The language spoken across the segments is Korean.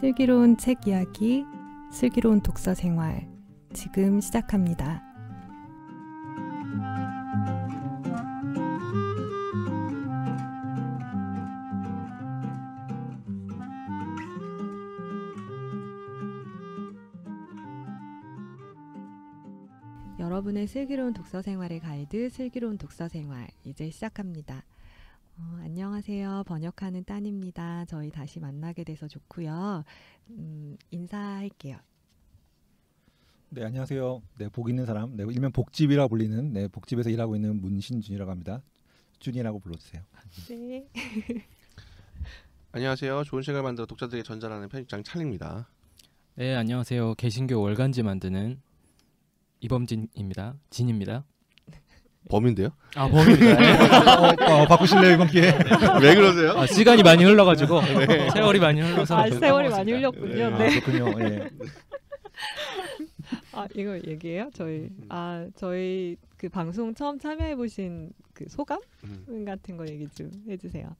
슬기로운 책 이야기, 슬기로운 독서 생활 지금 시작합니다. 여러분의 슬기로운 독서 생활의 가이드, 슬기로운 독서 생활 이제 시작합니다. 안녕하세요. 번역하는 딴입니다. 저희 다시 만나게 돼서 좋고요. 인사할게요. 네, 안녕하세요. 네, 복 있는 사람, 네, 일명 복집이라 불리는 네, 복집에서 일하고 있는 문신준이라고 합니다. 준이라고 불러주세요. 네. 안녕하세요. 좋은 책을 만들어 독자들에게 전달하는 편집장 찰리입니다. 네, 안녕하세요. 개신교 월간지 만드는 이범진입니다. 진입니다. 범인데요? 아, 범입니다. 바꾸실래요 이번 기회에? 왜 그러세요? 아, 시간이 많이 흘러가지고 네. 세월이 많이 흘러서 세월이 많이 흘렸군요. 네. 그렇군요. 예. 이거 얘기해요? 저희 그 방송 처음 참여해 보신 그 소감 같은 거 얘기 좀 해주세요.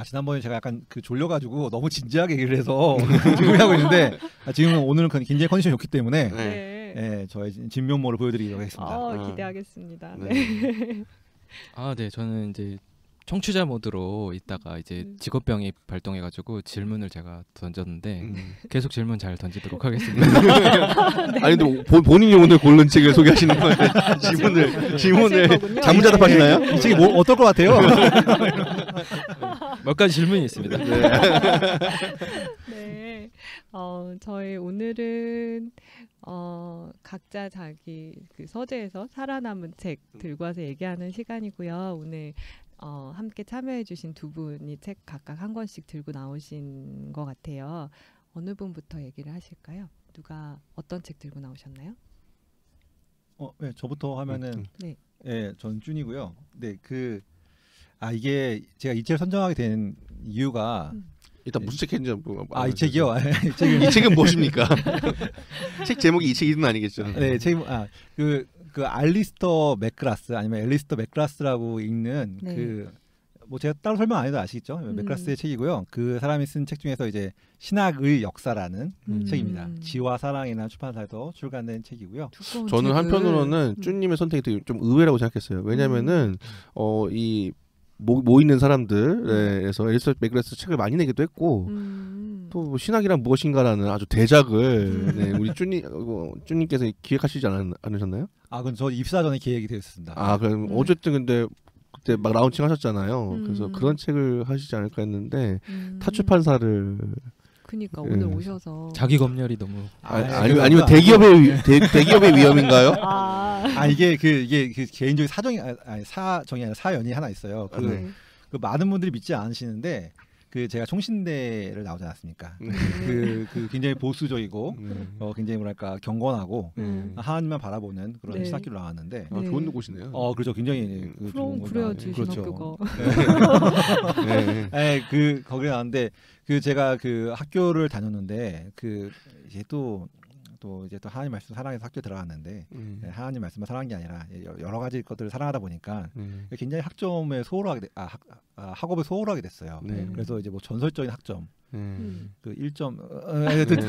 지난번에 제가 약간 졸려가지고 너무 진지하게 얘기를 해서 준비하고 있는데 지금은 오늘은 굉장히 컨디션이 좋기 때문에 네, 저의 진면모를 보여드리도록 하겠습니다. 기대하겠습니다. 네. 네, 저는 이제 청취자 모드로 있다가 이제 직업병이 발동해가지고 질문을 제가 던졌는데 계속 질문 잘 던지도록 하겠습니다. 네. 아니 근데 본인이 오늘 고른 책을 소개하시는 거예요? 질문을 자문자답하시나요? 이 책이 어떨 것 같아요? 몇 가지 질문이 있습니다. 네. 저희 오늘은 각자 자기 그 서재에서 살아남은 책 들고 와서 얘기하는 시간이고요. 오늘 함께 참여해주신 두 분이 책 각각 한 권씩 들고 나오신 것 같아요. 어느 분부터 얘기를 하실까요? 누가 어떤 책 들고 나오셨나요? 네, 저부터 하면은 네. 저는 준이고요. 네, 이게 제가 이 책을 선정하게 된 이유가 일단 무슨 책인지 이 책이요? 이 책은 무엇입니까? 책 제목이 이 책 이름은 아니겠죠? 네, 책 그 알리스터 맥그라스 아니면 앨리스터 맥그라스라고 읽는 제가 따로 설명 안 해도 아시겠죠? 맥그라스의 책이고요. 그 사람이 쓴 책 중에서 이제 신학의 역사라는 책입니다. 지와 사랑이라는 출판사에서 출간된 책이고요. 저는 한편으로는 쭈님의 선택이 되게 좀 의외라고 생각했어요. 왜냐면은 이 모이는 사람들에서 앨리스터 맥그라스 책을 많이 내기도 했고 또 신학이란 무엇인가라는 아주 대작을 우리 쭈님께서 기획하시지 않으셨나요? 그건 저 입사 전에 계획이 되어 있었습니다. 그럼 어쨌든 근데 그때 막 라운칭 하셨잖아요. 그래서 그런 책을 하시지 않을까 했는데 타출판사를 그러니까 오늘 오셔서 자기 검열이 너무 아니면 대기업의 위험인가요? 이게 개인적인 사정이 아니라 사연이 하나 있어요. 그 많은 분들이 믿지 않으시는데 제가 총신대를 나오지 않았습니까? 굉장히 보수적이고 굉장히 뭐랄까 경건하고 하나님만 바라보는 그런 신학교를 나왔는데 좋은 곳이네요. 그렇죠. 굉장히 그래요, 그렇죠. 거기 나왔는데 제가 학교를 다녔는데 이제 또 하나님 말씀 사랑해서 학교 들어갔는데 하나님 말씀만 사랑한 게 아니라 여러 가지 것들을 사랑하다 보니까 굉장히 학점에 소홀하게 학업에 소홀하게 됐어요. 그래서 이제 전설적인 학점 1점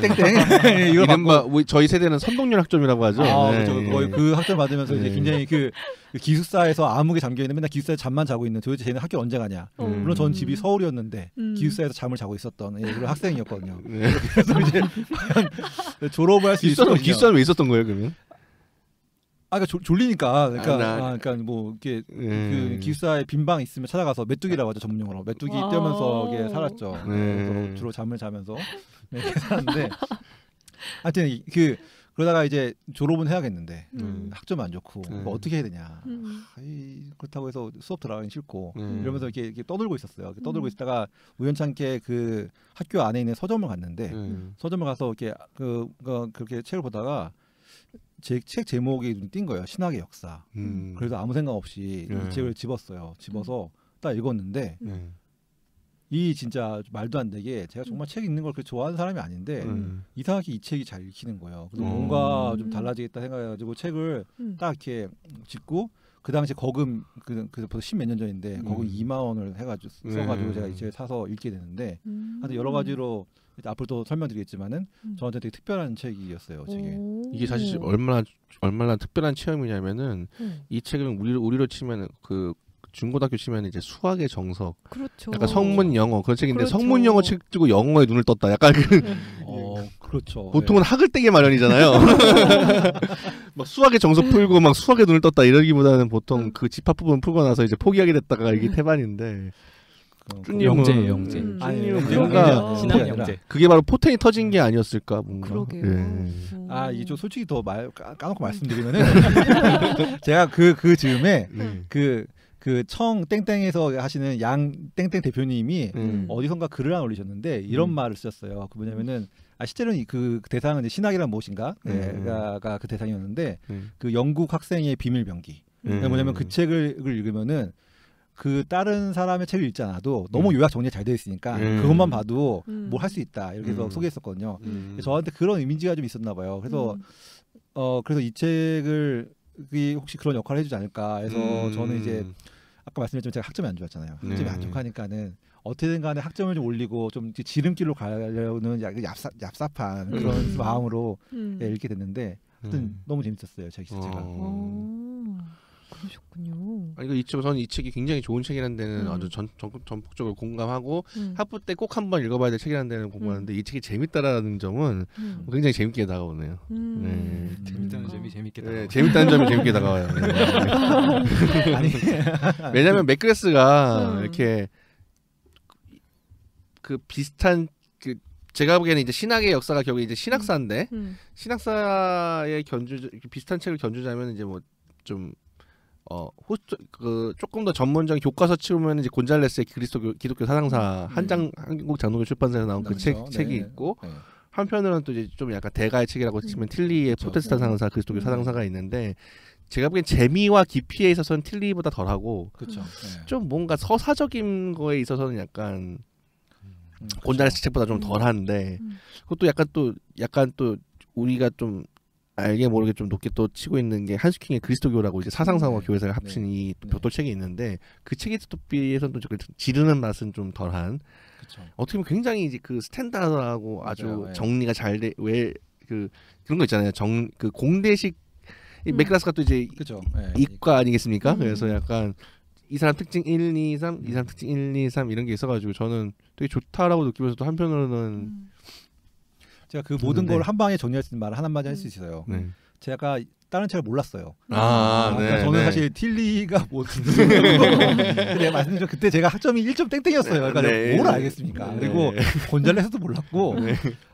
땡땡 이른바 저희 세대는 선동열 학점이라고 하죠. 그렇죠. 거의 그 학점 받으면서 이제 굉장히 기숙사에서 암흑에 잠겨 있는 맨날 기숙사에 잠만 자고 있는 도대체 쟤는 학교 언제 가냐. 물론 전 집이 서울이었는데 기숙사에서 잠을 자고 있었던 그런 학생이었거든요. 그래서 이제 과연 졸업을 할 수 있었거든요. 기숙사는 왜 있었던 거예요, 그러면? 그러니까 졸리니까 그러니까 뭐 이렇게 그 기숙사에 빈 방 있으면 찾아가서 메뚜기라고 하죠, 전문용어로. 메뚜기 떼면서 이게 살았죠. 그래서 주로 잠을 자면서 이렇게 살았는데 하여튼 그러다가 이제 졸업은 해야겠는데 학점이 안 좋고 어떻게 해야 되냐. 그렇다고 해서 수업 들어가긴 싫고 이러면서 이렇게 떠들고 있었어요. 떠들고 있다가 우연찮게 학교 안에 있는 서점을 갔는데 서점을 가서 이렇게 그렇게 책을 보다가 제 책 제목이 눈에 띈 거예요. 신학의 역사. 그래서 아무 생각 없이 이 책을 집어서 딱 읽었는데 이 진짜 말도 안 되게 제가 정말 책 읽는 걸 그렇게 좋아하는 사람이 아닌데 이상하게 이 책이 잘 읽히는 거예요. 그래서 뭔가 좀 달라지겠다 생각해가지고 책을 딱 이렇게 짚고 그 당시 거금 그 벌써 10몇 년 전인데 거금 2만 원을 해가지고 써가지고 제가 이 책을 사서 읽게 되는데 하여튼 여러 가지로 앞으로 또 설명드리겠지만은 저한테 되게 특별한 책이었어요. 책이. 이게 사실 얼마나 특별한 체험이냐면은 이 책은 우리로 치면은 그 중고등학교 치면 이제 수학의 정석, 그렇죠. 약간 성문 영어 그런 책인데 그렇죠. 성문 영어 책 두고 영어에 눈을 떴다. 약간 그 그렇죠. 보통은 학을 떼기 마련이잖아요. 막 수학의 정석 풀고 막 수학에 눈을 떴다 이러기보다는 보통 그 집합 부분 풀고 나서 이제 포기하게 됐다가 이게 태반인데. 영재예요, 영재. 뭔가 신앙 영재. 그게 바로 포텐이 터진 게 아니었을까 뭔가. 그러게요. 이게 좀 솔직히 더 까놓고 말씀드리면은 제가 그 즈음에 그 청 땡땡에서 하시는 양 땡땡 대표님이 어디선가 글을 하나 올리셨는데 이런 말을 쓰셨어요. 그 뭐냐면은 실제로는 그 대상은 이제 신학이란 무엇인가 가 그 대상이었는데 그 영국 학생의 비밀병기. 뭐냐면 그 책을 읽으면은 그 다른 사람의 책을 읽지 않아도 너무 요약 정리가 잘 되어 있으니까 그것만 봐도 뭘 할 수 있다 이렇게 해서 소개했었거든요. 저한테 그런 이미지가 좀 있었나 봐요. 그래서 그래서 이 책을 혹시 그런 역할을 해주지 않을까 해서 저는 이제 아까 말씀드렸지만 제가 학점이 안 좋았잖아요. 학점이 안 좋으니까는 어떻게든 간에 학점을 좀 올리고 좀 지름길로 가려는 얍삽한 그런 마음으로 읽게 됐는데 하여튼 너무 재밌었어요. 책 자체가. 그러셨군요. 아니 저는 이 책이 굉장히 좋은 책이라는 데는 아주 전폭적으로 공감하고 학부 때 꼭 한번 읽어봐야 될 책이라는 데는 공감하는데 이 책이 재밌다라는 점은 굉장히 재밌게 다가오네요. 재밌다는 점이 재밌게 다가와요. 네, 재밌다는 점이 재밌게 다가와요. 아니, 왜냐하면 맥그레스가 이렇게 그 비슷한 그 제가 보기에는 이제 신학의 역사가 결국 이제 신학사인데 신학사의 비슷한 책을 견주자면 이제 뭐 좀 조금 더 전문적인 교과서 치우면 이제 곤잘레스의 기독교 사상사 한국 장로교 출판사에서 나온 그 책이 있고 한편으로는 또 이제 좀 약간 대가의 책이라고 치면 틸리의 프로테스탄 사상사 그리스도교 사상사가 있는데 제가 보기엔 재미와 깊이에 있어서는 틸리보다 덜하고 좀 뭔가 서사적인 거에 있어서는 약간 곤잘레스 책보다 좀 덜한데 그것도 약간 또 우리가 좀 알게 모르게 좀 높게 또 치고 있는 게 한스킹의 그리스도교라고 이제 사상사와 교회사가 합친 이 벽돌책이 있는데 그 책에 비해서는 또 지르는 맛은 좀 덜한. 어떻게 보면 굉장히 이제 그 스탠다드하고 아주 정리가 잘 돼 왜 그런 거 있잖아요. 그 공대식 맥그라스가 또 이제 이과 아니겠습니까? 그래서 약간 이 사람 특징 1, 2, 3, 이 사람 특징 1, 2, 3 이런 게 있어가지고 저는 되게 좋다라고 느끼면서도 한편으로는 제가 그 모든 걸 한 방에 정리할 수 있는 말을 하나만 할 수 있어요. 제가 다른 책을 몰랐어요. 그러니까 저는 사실 틸리가 내가 말씀드린 그때 제가 학점이 1점 땡땡이었어요. 그러니까 뭘 알겠습니까? 그리고 곤잘레스도 몰랐고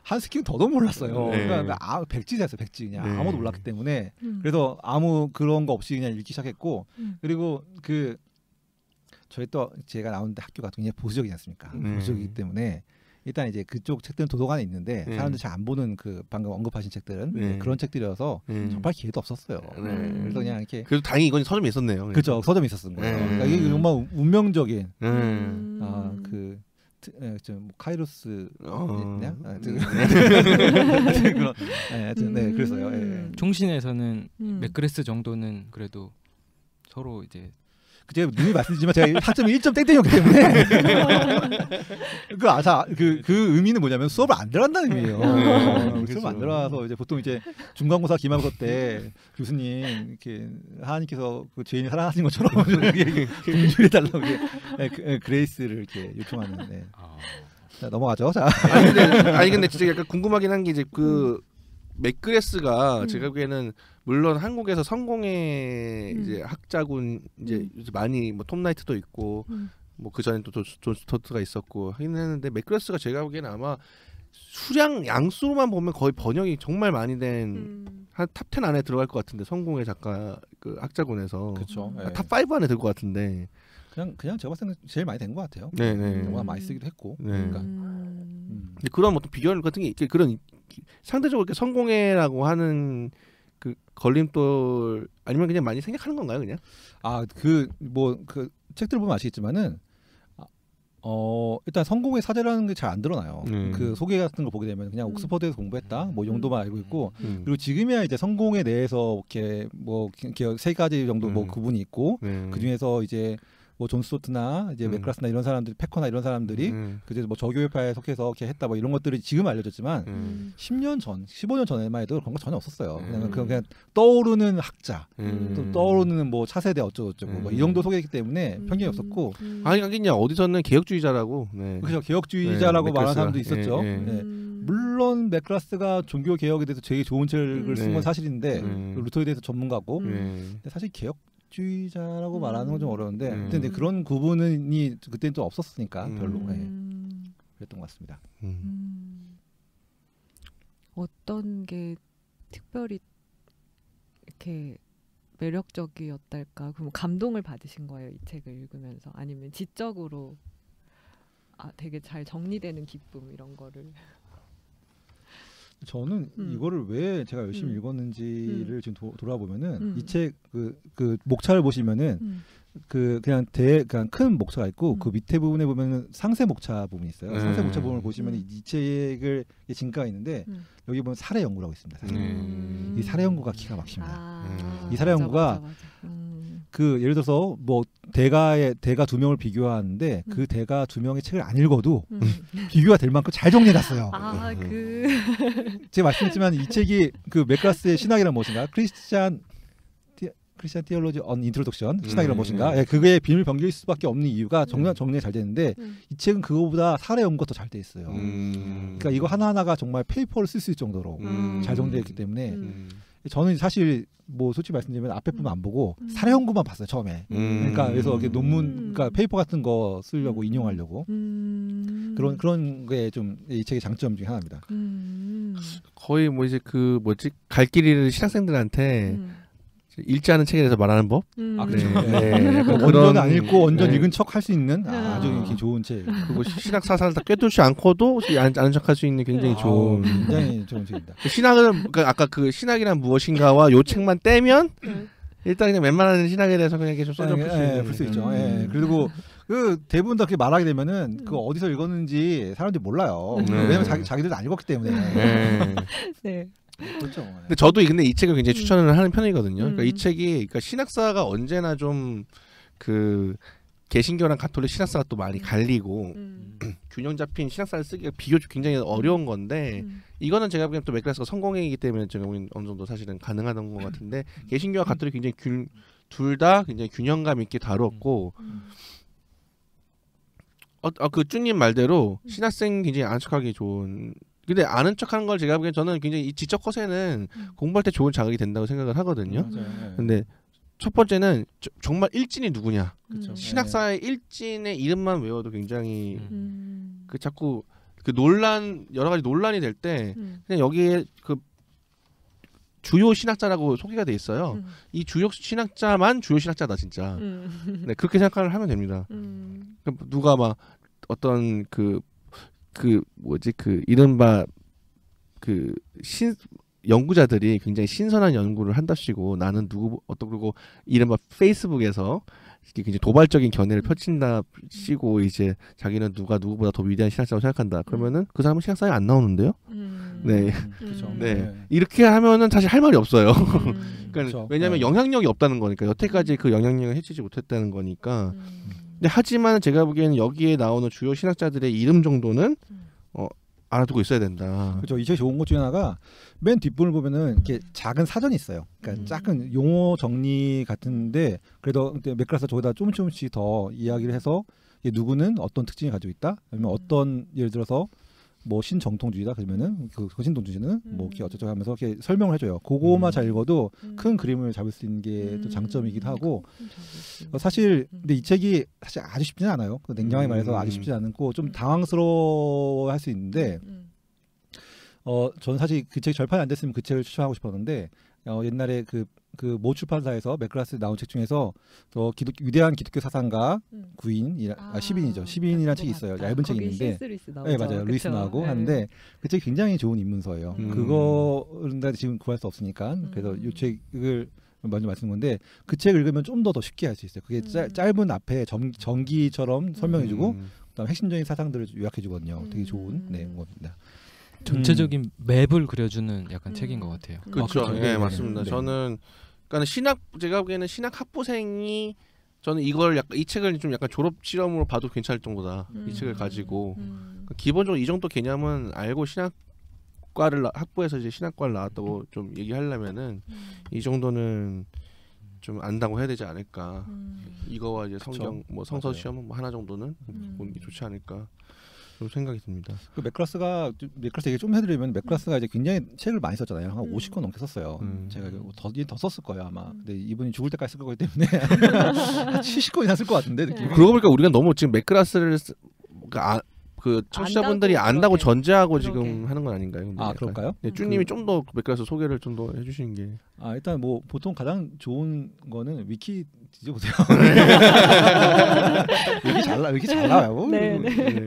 한스킹 더더욱 몰랐어요. 그러니까 백지였어요. 백지 그냥 아무도 몰랐기 때문에 그래서 아무 그런 거 없이 그냥 읽기 시작했고 그리고 저희 또 제가 나오는데 학교가 굉장히 보수적이지 않습니까? 보수적이기 때문에 일단 이제 그쪽 책들은 도서관에 있는데 사람들이 잘 안 보는 그 방금 언급하신 책들은 그런 책들이어서 접할 기회도 없었어요. 그래서 그냥 이렇게 그래도 다행히 이건 서점이 있었네요. 그렇죠. 서점이 있었던 거예요. 그러니까 이게 정말 운명적인 카이로스 그래서요. 총신에서는 맥그레스 정도는 그래도 서로 이제 제가 눈이 말씀드리지만 제가 학점이 1점 땡땡이었기 때문에 그 의미는 뭐냐면 수업을 안 들어간다는 의미예요. 수업 안 들어가서 이제 보통 이제 중간고사 기말고사 때 교수님 이렇게 하나님께서 그 죄인을 사랑하신 것처럼 공주해 달라고 그레이스를 이렇게 요청하는데 자, 넘어가죠. 자. 아니 근데 진짜 약간 궁금하긴 한 게 이제 그 맥그레스가 제가 보기에는 물론 한국에서 성공의 이제 학자군 이제 많이 뭐 톰 나이트도 있고 뭐 그 전에 또 존 스토트가 있었고 하긴 했는데 맥그레스가 제가 보기에는 아마 수량 양수로만 보면 거의 번역이 정말 많이 된 한 탑 10 안에 들어갈 것 같은데 성공의 작가 그 학자군에서 그렇죠. 탑 5 안에 들 것 같은데 그냥 제가 봤을 때는 제일 많이 된 것 같아요. 워낙 많이 쓰기도 했고. 그러니까. 근데 그런 어떤 비결 같은 게 그런 상대적으로 이렇게 성공회라고 하는 그 걸림돌 아니면 그냥 많이 생각하는 건가요, 그냥? 그 책들 보면 아시겠지만은 일단 성공의 사례라는 게 잘 안 드러나요. 그 소개 같은 거 보게 되면 그냥 옥스퍼드에서 공부했다, 뭐 이 정도만 알고 있고, 그리고 지금이야 이제 성공에 대해서 이렇게 뭐 세 가지 정도 뭐 구분이 있고, 그 중에서 이제 뭐 존 스토트나 이제 맥그라스나 이런 사람들, 패커나 이런 사람들이 그제 뭐 저교회파에 속해서 이렇게 했다, 뭐 이런 것들이 지금 알려졌지만 10년 전, 15년 전에만 해도 그런 거 전혀 없었어요. 그냥 떠오르는 학자, 또 떠오르는 뭐 차세대 어쩌고저쩌고 뭐 이 정도 소개했기 때문에 편견이 없었고, 아니 하긴요, 어디서는 개혁주의자라고, 그렇죠, 개혁주의자라고 말하는 사람도 있었죠. 물론 맥그라스가 종교 개혁에 대해서 되게 좋은 책을 쓴 건 사실인데, 루터에 대해서 전문가고, 근데 사실 개혁주의자라고 말하는 건 좀 어려운데, 근데 그런 구분이 그때는 또 없었으니까 별로 그랬던 것 같습니다. 어떤 게 특별히 이렇게 매력적이었달까? 그럼 감동을 받으신 거예요, 이 책을 읽으면서? 아니면 지적으로 되게 잘 정리되는 기쁨 이런 거를? 저는 이거를 왜 제가 열심히 읽었는지를 지금 돌아보면은 이 책 그 목차를 보시면은 그냥 큰 목차가 있고 그 밑에 부분에 보면은 상세 목차 부분이 있어요. 상세 목차 부분을 보시면 이 책을 진가가 있는데 여기 보면 사례 연구라고 있습니다. 이 사례 연구가 기가 막힙니다. 이 사례 연구가 그 예를 들어서 뭐 대가 2명을 비교하는데 그 대가 2명의 책을 안 읽어도 비교가 될 만큼 잘 정리해놨어요. 제가 말씀했지만 이 책이 그 맥그라스의 신학이란 무엇인가, 크리스찬 티올로지 언 인트로덕션, 신학이란 무엇인가, 그게 비밀 병기일 수밖에 없는 이유가 정리가 잘 되는데 이 책은 그거보다 사례 연구가 더 잘 돼 있어요. 그러니까 이거 하나하나가 정말 페이퍼를 쓸 수 있을 정도로 잘 정리되어 있기 때문에 저는 사실 뭐 솔직히 말씀드리면 앞에 부분 안 보고 사례 연구만 봤어요, 처음에. 그러니까 그래서 논문, 그러니까 페이퍼 같은 거 쓰려고 인용하려고 그런 게 좀 이 책의 장점 중에 하나입니다. 거의 뭐 이제 그 뭐지, 갈 길이를 신학생들한테 읽지 않은 책에 대해서 말하는 법. 그렇죠. 원전 안 읽고 원전 읽은 척 할 수 있는 아주 이렇게 좋은 책. 그리고 신학 사상을 다 꿰뚫지 않고도 아는 척 할 수 있는 굉장히 좋은, 굉장히 좋은 책입니다. 신학은 그러니까 아까 그 신학이란 무엇인가와 요 책만 떼면 일단 그냥 웬만한 신학에 대해서 그냥 좀 풀 수 있죠. 그리고 그 대부분 다 그렇게 말하게 되면은 그 어디서 읽었는지 사람들이 몰라요. 왜냐면 자기들도 안 읽었기 때문에. 네. 그렇죠. 근데 저도 근데 이 책을 굉장히 추천을 하는 편이거든요. 그러니까 이 책이, 그러니까 신학사가 언제나 좀 그 개신교랑 가톨릭 신학사가 또 많이 갈리고 균형 잡힌 신학사를 쓰기가 비교적 굉장히 어려운 건데, 이거는 제가 보기엔 또 맥그라스가 성공이기 때문에 제가 보기엔 어느 정도 사실은 가능하던 것 같은데, 개신교와 가톨릭 굉장히 둘 다 굉장히 균형감 있게 다뤘고, 그 쭈님 말대로 신학생 굉장히 아는 척하기 좋은. 근데 아는 척하는 걸 제가 보기엔 저는 굉장히 이 지적 허세는 공부할 때 좋은 자극이 된다고 생각을 하거든요. 근데 첫 번째는 정말 일진이 누구냐. 신학사의 일진의 이름만 외워도 굉장히 그 자꾸 그 여러 가지 논란이 될 때 그냥 여기에 그 주요 신학자라고 소개가 돼 있어요. 이 주요 신학자만 주요 신학자다 진짜. 네, 그렇게 생각을 하면 됩니다. 그러니까 누가 막 어떤 그 뭐지, 그 이른바 그 연구자들이 굉장히 신선한 연구를 한답시고, 나는 그리고 이른바 페이스북에서 굉장히 도발적인 견해를 펼친답시고 이제 자기는 누구보다 더 위대한 신학자라고 생각한다. 그러면은 그 사람은 신학사에 안 나오는데요. 네. 그렇죠. 네. 이렇게 하면은 사실 할 말이 없어요. 그러니까 그렇죠. 왜냐하면 영향력이 없다는 거니까, 여태까지 그 영향력을 해치지 못했다는 거니까. 근데 하지만 제가 보기에는 여기에 나오는 주요 신학자들의 이름 정도는 알아두고 있어야 된다. 그렇죠. 이 책이 좋은 것 중에 하나가 맨 뒷부분을 보면은 이렇게 작은 사전이 있어요. 그러니까 작은 용어 정리 같은데, 그래도 맥그라스가 저기다 조금씩 더 이야기를 해서 누구는 어떤 특징을 가지고 있다, 아니면 어떤, 예를 들어서 뭐 신정통주의다 그러면은 그 신동주의는 뭐 이렇게 어쩌고 하면서 이렇게 설명을 해줘요. 그거만 잘 읽어도 큰 그림을 잡을 수 있는 게 또 장점이기도 하고, 사실 근데 이 책이 사실 아주 쉽지는 않아요. 냉정하게 말해서 아주 쉽지 않고 좀 당황스러워할 수 있는데, 저는 사실 그 책이 절판이 안 됐으면 그 책을 추천하고 싶었는데, 옛날에 그 모 출판사에서 맥그라스 나온 책 중에서 위대한 기독교 사상가 시빈이죠. 시빈이라는 책이 있어요. 얇은 책이 있는데, 네 맞아요. 루이스 나오고 하는데 그 책이 굉장히 좋은 입문서예요. 그거는 지금 구할 수 없으니까 그래서 이 책을 먼저 말씀드린 건데, 그 책을 읽으면 좀 더 쉽게 할 수 있어요. 그게 짧은 앞에 전기처럼 설명해주고 그다음 핵심적인 사상들을 요약해주거든요. 되게 좋은 겁니다. 전체적인 맵을 그려주는 약간 책인 것 같아요. 그렇죠. 네, 맞습니다. 저는 그러니까 제가 보기에는 신학 학부생이 저는 이걸 약간 이 책을 좀 약간 졸업 실험으로 봐도 괜찮을 정도다. 이 책을 가지고 기본적으로 이 정도 개념은 알고 신학과를 학부에서 이제 신학과를 나왔다고 좀 얘기하려면은 이 정도는 좀 안다고 해야 되지 않을까. 이거와 이제 성경 뭐 성서 맞아요. 시험 뭐 하나 정도는 보는 게 좋지 않을까. 그런 생각이 듭니다. 그 맥클라스 얘기 좀 해드리면 맥클라스가 이제 굉장히 책을 많이 썼잖아요. 한 50권 넘게 썼어요. 제가 더 썼을 거예요 아마. 근데 이분이 죽을 때까지 쓸 거기 때문에 한 70권이나 쓸 것 같은데 느낌이. 그러고 보니까 우리가 너무 지금 맥클라스를 그 청취자분들이 안다고 전제하고 지금 하는 건 아닌가요? 아 그럴까요? 네, 쭈님이 좀 더 맥클라스 소개를 좀 더 해주시는 게. 일단 뭐 보통 가장 좋은 거는 위키 뒤져보세요. 위키 잘 나와요. 네.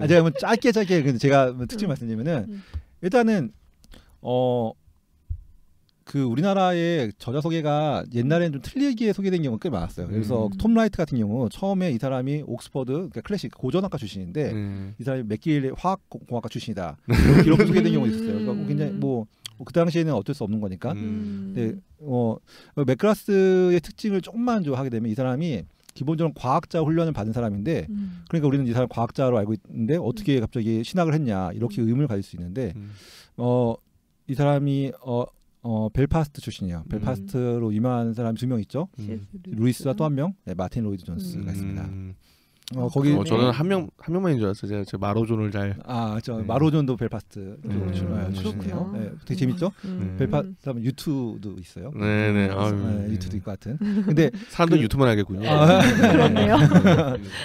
제가 뭐 짧게 근데 제가 특징 말씀드리면은 일단은 그 우리나라의 저자 소개가 옛날에는 좀 틀리게 소개된 경우가 꽤 많았어요. 그래서 톰 라이트 같은 경우 처음에 이 사람이 옥스퍼드 그러니까 클래식 고전학과 출신인데 이 사람이 맥길 화학공학과 출신이다 이렇게 소개된 경우가 있었어요. 그러니까 굉장히 뭐 그 당시에는 어쩔 수 없는 거니까. 근데 맥클라스의 특징을 조금만 좀 하게 되면 이 사람이 기본적으로 과학자 훈련을 받은 사람인데 그러니까 우리는 이 사람 과학자로 알고 있는데 어떻게 갑자기 신학을 했냐 이렇게 의문을 가질 수 있는데 이 사람이 벨파스트 출신이에요. 벨파스트로 유명한 사람이 2명 있죠. 루이스와 또 한 명, 마틴 로이드 존스가 있습니다. 거기 저는 한 명만인 줄 알았어요. 제가 마로존을 잘. 마로존도 벨파스트 출신이에요. 네, 되게 재밌죠. 벨파스트 하면 유튜도 있어요. 네네. 유튜도 있고 하여튼. 근데 사람들 유튜브만 알겠군요. 그렇네요.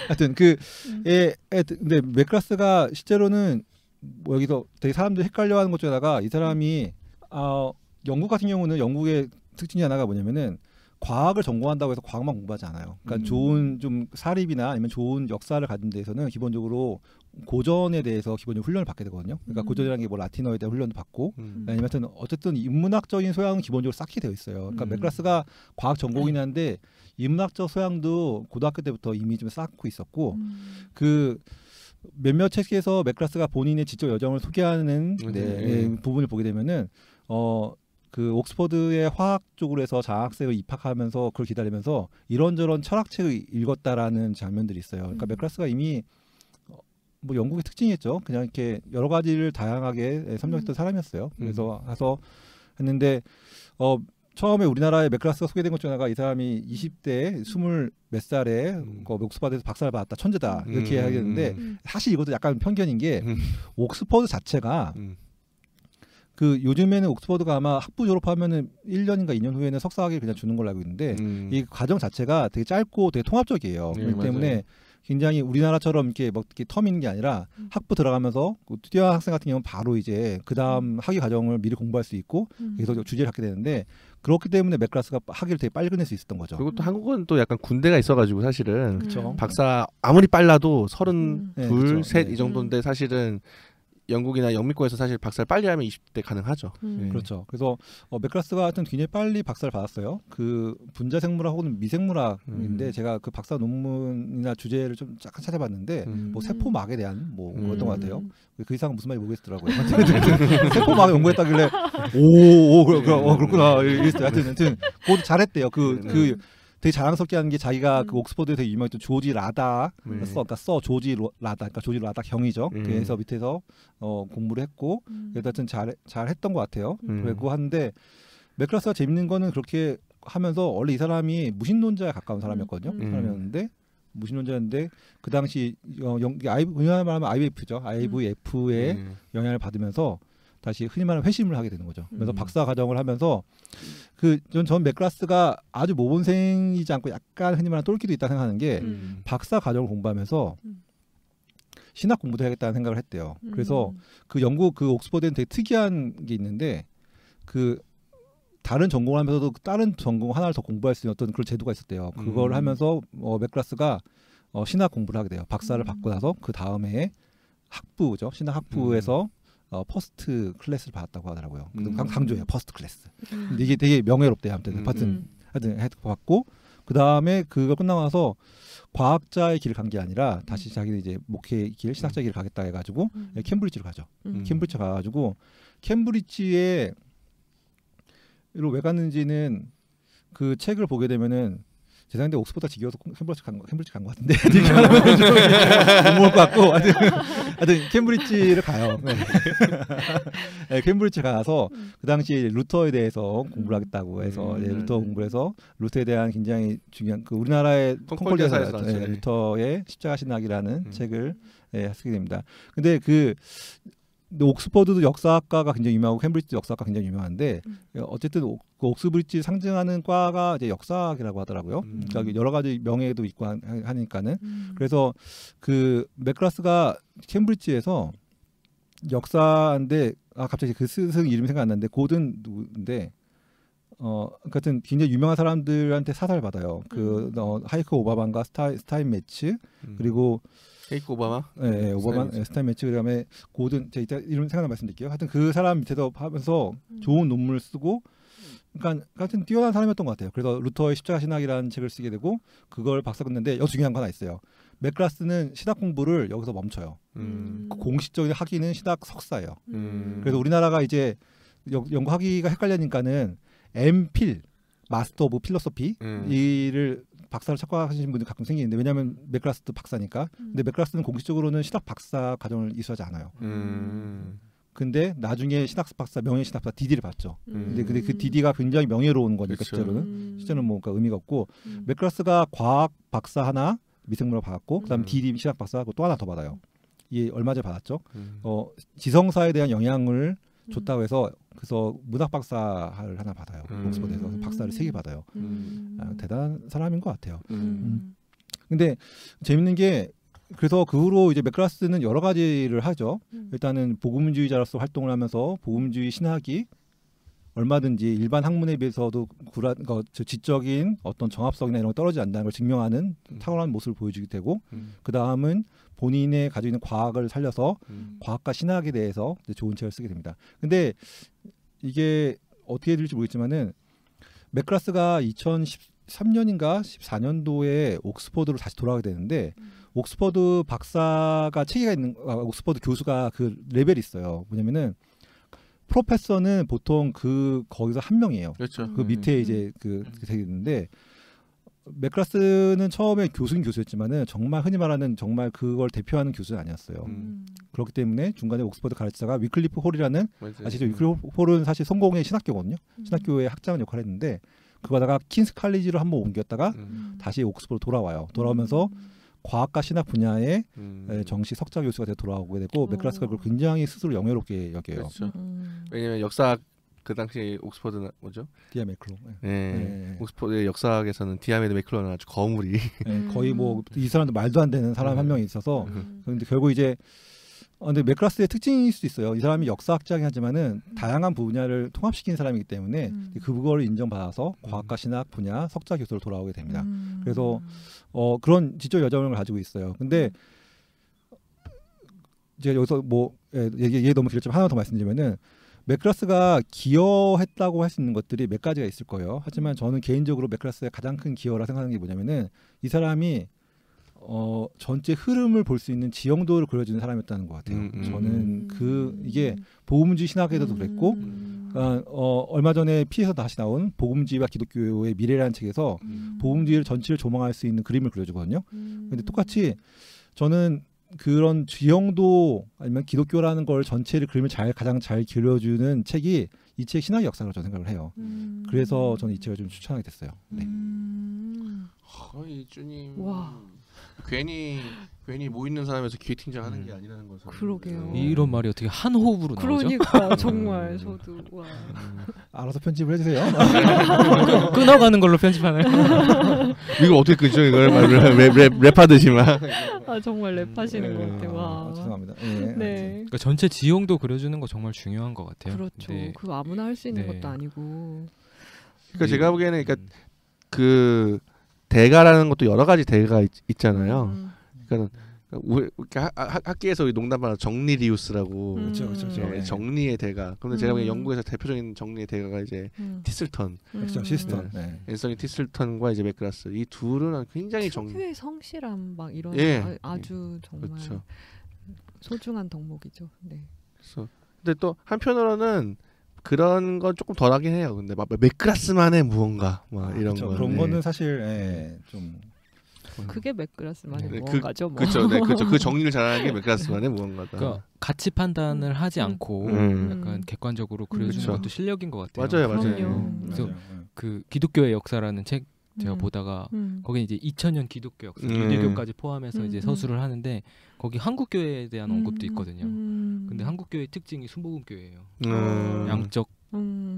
하여튼 근데 맥클라스가 실제로는 뭐 여기서 되게 사람들이 헷갈려하는 것 중에다가 이 사람이 영국 같은 경우는 영국의 특징이 하나가 뭐냐면은 과학을 전공한다고 해서 과학만 공부하지 않아요. 그러니까 좋은 좀 사립이나 아니면 좋은 역사를 가진 데에서는 기본적으로 고전에 대해서 기본적으로 훈련을 받게 되거든요. 그러니까 고전이라는 게 뭐 라틴어에 대한 훈련도 받고 아니면 어쨌든 인문학적인 소양은 기본적으로 쌓게 되어 있어요. 그러니까 맥클라스가 과학 전공이긴 한데 인문학적 소양도 고등학교 때부터 이미 좀 쌓고 있었고 그 몇몇 책에서 맥클라스가 본인의 지적 여정을 소개하는 부분을 보게 되면은 그 옥스퍼드의 화학 쪽으로 해서 장학생을 입학하면서 그걸 기다리면서 이런저런 철학책을 읽었다라는 장면들이 있어요. 그러니까 맥클라스가 이미 뭐 영국의 특징이었죠. 그냥 이렇게 여러 가지를 다양하게 섭렵했던 사람이었어요. 그래서 가서 했는데 처음에 우리나라에 맥클라스가 소개된 것 중에 하나가 이 사람이 20대 20몇 살에 옥스퍼드에서 박사를 받았다. 천재다. 이렇게 하겠는데 사실 이것도 약간 편견인 게 옥스퍼드 자체가 그 요즘에는 옥스퍼드가 아마 학부 졸업하면은 1년인가 2년 후에는 석사학위를 그냥 주는 걸로 알고 있는데 이 과정 자체가 되게 짧고 되게 통합적이에요. 그렇기 때문에 굉장히 우리나라처럼 이렇게 텀 있는 게 아니라 학부 들어가면서 뛰어난 학생 같은 경우는 바로 이제 그 다음 학위 과정을 미리 공부할 수 있고 계속 주제를 갖게 되는데 그렇기 때문에 맥클라스가 학위를 되게 빨리 끝낼 수 있었던 거죠. 그리고 또 한국은 또 약간 군대가 있어가지고 사실은 그쵸. 박사 아무리 빨라도 32, 셋 이 네. 정도인데 사실은 영국이나 영미권에서 사실 박사를 빨리 하면 20대 가능하죠. 그렇죠. 그래서 맥클라스가 하여튼 굉장히 빨리 박사를 받았어요. 그 분자생물학 혹은 미생물학인데 제가 그 박사 논문이나 주제를 좀 잠깐 찾아봤는데 뭐 세포막에 대한 뭐 그랬던 것 같아요. 그 이상은 무슨 말인지 모르겠더라고요. 세포막을 연구했다길래 그렇구나 이랬어요. 하여튼 그것도 잘했대요. 그 되게 자랑스럽게 하는 게 자기가 그 옥스퍼드에 되게 유명했던 조지 라다 그러니까 조지 라다 그러니까 조지 라다 경이죠. 그래서 밑에서 공부를 했고 그래서 하여튼 잘 했던 것 같아요. 그리고 하는데 맥클라스가 재밌는 거는 그렇게 하면서 원래 이 사람이 무신론자에 가까운 사람이었거든요. 사람이었는데 무신론자였는데 그 당시 우리나라 말하면 IVF죠. IVF의 영향을 받으면서 다시 흔히 말하는 회심을 하게 되는 거죠. 그래서 박사 과정을 하면서 전 맥클라스가 아주 모범생이지 않고 약간 흔히 말하는 똘끼도 있다 생각하는 게 박사 과정을 공부하면서 신학 공부도 해야겠다는 생각을 했대요. 그래서 그 영국 그 옥스퍼드는 되게 특이한 게 있는데 그 다른 전공을 하면서도 다른 전공 하나를 더 공부할 수 있는 어떤 그런 제도가 있었대요. 그걸 하면서 맥클라스가 신학 공부를 하게 돼요. 박사를 받고 나서 그 다음에 학부죠. 신학 학부에서 퍼스트 클래스를 받았다고 하더라고요. 강조해요. 퍼스트 클래스. 근데 이게 되게 명예롭대요. 아무튼 받고 그 다음에 그거 끝나고 나서 과학자의 길을 간 게 아니라 다시 자기는 이제 목회의 길, 신학자의 길을 가겠다 해가지고 캠브리지로 가죠. 캠브리지 가가지고 캠브리지에 왜 갔는지는 그 책을 보게 되면은 죄송한데 옥스퍼드가 지겨워서 캠브리지 간 것 같은데 못 먹을 것 같고 하여튼 캠브리지를 가요. 네. 네, 캠브리지 가서 그 당시 루터에 대해서 공부를 하겠다고 해서 루터 공부를 해서 루터에 대한 굉장히 중요한 그 우리나라의 콩콜드에서 루터의 십자가 신학이라는 책을 쓰게 됩니다. 근데 옥스퍼드도 역사학과가 굉장히 유명하고 캠브리지도 역사학과 굉장히 유명한데 어쨌든 그 옥스브리지 상징하는 과가 이제 역사학이라고 하더라고요. 그러니까 여러 가지 명예도 있고 하니까는 그래서 그 맥클라스가 캠브리지에서 역사인데 갑자기 그 스승 이름이 생각 안 나는데 고든 누구인데 같은 굉장히 유명한 사람들한테 사사를 받아요. 하이크 오바만과 스타인매츠 그리고 헤이크 오바마? 네, 오바마, 스타인매츠 그다음에 고든 제가 이름 생각나 말씀드릴게요. 하여튼 그 사람 밑에서 하면서 좋은 논문을 쓰고, 그러니까 하여튼 뛰어난 사람이었던 것 같아요. 그래서 루터의 십자가 신학이라는 책을 쓰게 되고 그걸 박사 끝냈는데 여기서 중요한 거 하나 있어요. 맥클라스는 신학 공부를 여기서 멈춰요. 공식적인 학위는 신학 석사예요. 그래서 우리나라가 이제 연구 학위가 헷갈리니까는 MPhil, 마스터 오브 필로소피 이를 박사를 착각하시는 분들 가끔 생기는데 왜냐하면 맥클라스도 박사니까. 근데 맥클라스는 공식적으로는 신학 박사 과정을 이수하지 않아요. 근데 나중에 신학 박사 명예 신학 박사 DD를 받죠. 근데 그 DD가 굉장히 명예로운 거니까 실제로는 뭐 그러니까 의미가 없고 맥클라스가 과학 박사 하나 미생물학 받았고 그다음 DD 신학 박사 또 하나 더 받아요. 이게 얼마 전에 받았죠. 지성사에 대한 영향을 줬다고 해서 그래서 문학 박사를 하나 받아요. 옥스퍼드에서 박사를 3개 받아요. 대단한 사람인 것 같아요. 근데 재밌는 게 그래서 그 후로 이제 맥클라스는 여러 가지를 하죠. 일단은 복음주의자로서 활동을 하면서 복음주의 신학이 얼마든지 일반 학문에 비해서도 지적인 어떤 정합성이나 이런 거 떨어지지 않는다는 걸 증명하는 탁월한 모습을 보여주게 되고 그 다음은 본인의 가지고 있는 과학을 살려서 과학과 신학에 대해서 이제 좋은 책을 쓰게 됩니다. 근데 이게 어떻게 될지 모르겠지만은 맥클라스가 2013년인가 14년도에 옥스퍼드로 다시 돌아가게 되는데 옥스퍼드 박사가 체계가 있는 옥스퍼드 교수가 그 레벨이 있어요. 뭐냐면은 프로페서는 보통 거기서 한 명이에요. 그렇죠. 그 밑에 이제 되게 있는데 맥클라스는 처음에 교수였지만은 정말 흔히 말하는 정말 그걸 대표하는 교수는 아니었어요. 그렇기 때문에 중간에 옥스퍼드 가르치다가 위클리프 홀이라는 아시죠? 위클리프 홀은 사실 성공의 신학교거든요. 신학교의 학장 역할을 했는데 그거다가 킹스 칼리지로 한번 옮겼다가 다시 옥스퍼드 돌아와요. 돌아오면서 과학과 신학 분야의 정식 석좌 교수가 돼서 돌아오게 되고 맥클라스가 그걸 굉장히 스스로 영예롭게 여겨요. 그렇죠. 왜냐하면 역사학 그 당시 옥스퍼드 뭐죠? 디아 매클로. 네. 옥스퍼드의 역사학에서는 디아메드 매클로는 아주 거물이 거의 뭐 이 사람도 말도 안 되는 사람 한 명이 있어서 그런데 결국 이제 근데 맥클라스의 특징일 수도 있어요. 이 사람이 역사학자긴 하지만은 다양한 분야를 통합시킨 사람이기 때문에 그거를 인정받아서 과학과 신학 분야 석좌 교수로 돌아오게 됩니다. 그래서 그런 지적 여정을 가지고 있어요. 근데 제가 여기서 뭐 얘기 너무 길었지만 하나 더 말씀드리면은 맥클라스가 기여했다고 할 수 있는 것들이 몇 가지가 있을 거예요. 하지만 저는 개인적으로 맥클라스의 가장 큰 기여라 생각하는 게 뭐냐면은 이 사람이 전체 흐름을 볼 수 있는 지형도를 그려주는 사람이었다는 것 같아요. 저는 이게 복음주의 신학에서도 그랬고 얼마 전에 피에서 다시 나온 복음주의와 기독교의 미래라는 책에서 복음주의를 전체를 조망할 수 있는 그림을 그려주거든요. 근데 똑같이 저는 그런 지형도 아니면 기독교라는 걸 전체를 그림을 가장 잘 그려주는 책이 이 책 신학의 역사라고 저는 생각을 해요. 그래서 저는 이 책을 좀 추천하게 됐어요. 네. 이 주님 괜히 모 있는 사람에서 기획팀장하는 게 아니라는 것을. 그러게요. 이런 말이 어떻게 한 호흡으로 나오죠? 그러니까 정말 저도 와. 알아서 편집을 해주세요. 끊어가는 걸로 편집하나요? 이거 어떻게 끊죠? 이걸 랩하듯이만. 정말 랩하시는 것 같아요. 와. 죄송합니다. 네. 그러니까 전체 지형도 그려주는 거 정말 중요한 것 같아요. 그렇죠. 그거 아무나 할 수 있는 것도 아니고. 그러니까 제가 보기에는 그러니까 그 대가라는 것도 여러 가지 대가가 있잖아요. 그러니까 학계에서 농담하는 정리리우스라고 그렇죠. 네, 정리의 대가. 그런데 제가 보기엔 영국에서 대표적인 정리의 대가가 이제 티슬턴, 그렇죠. 시스턴. 앤서니 티슬턴과 이제 맥그라스 이 둘은 굉장히 특유의 성실함 막 이런 아주 정말 그렇죠. 소중한 덕목이죠. 네. 그래서 근데 또 한편으로는 그런 건 조금 덜하긴 해요. 근데 막 맥그라스만의 무언가 막 이런 그렇죠. 거 그런 거는 사실 좀 그게 맥그라스만의 네, 무언가죠. 뭐. 그렇죠. 네, 그렇죠. 그 정리를 잘하는 게 맥그라스만의 무언가다. 그러니까 가치 판단을 하지 않고 약간 객관적으로 그려주는 그렇죠. 것도 실력인 것 같아요. 맞아요. 그래서 그 기독교의 역사라는 책 제가 보다가 거기 이제 2000년 기독교 역사, 유대교까지 포함해서 이제 서술을 하는데 거기 한국 교회에 대한 언급도 있거든요. 근데 한국 교회의 특징이 순복음 교회예요. 양적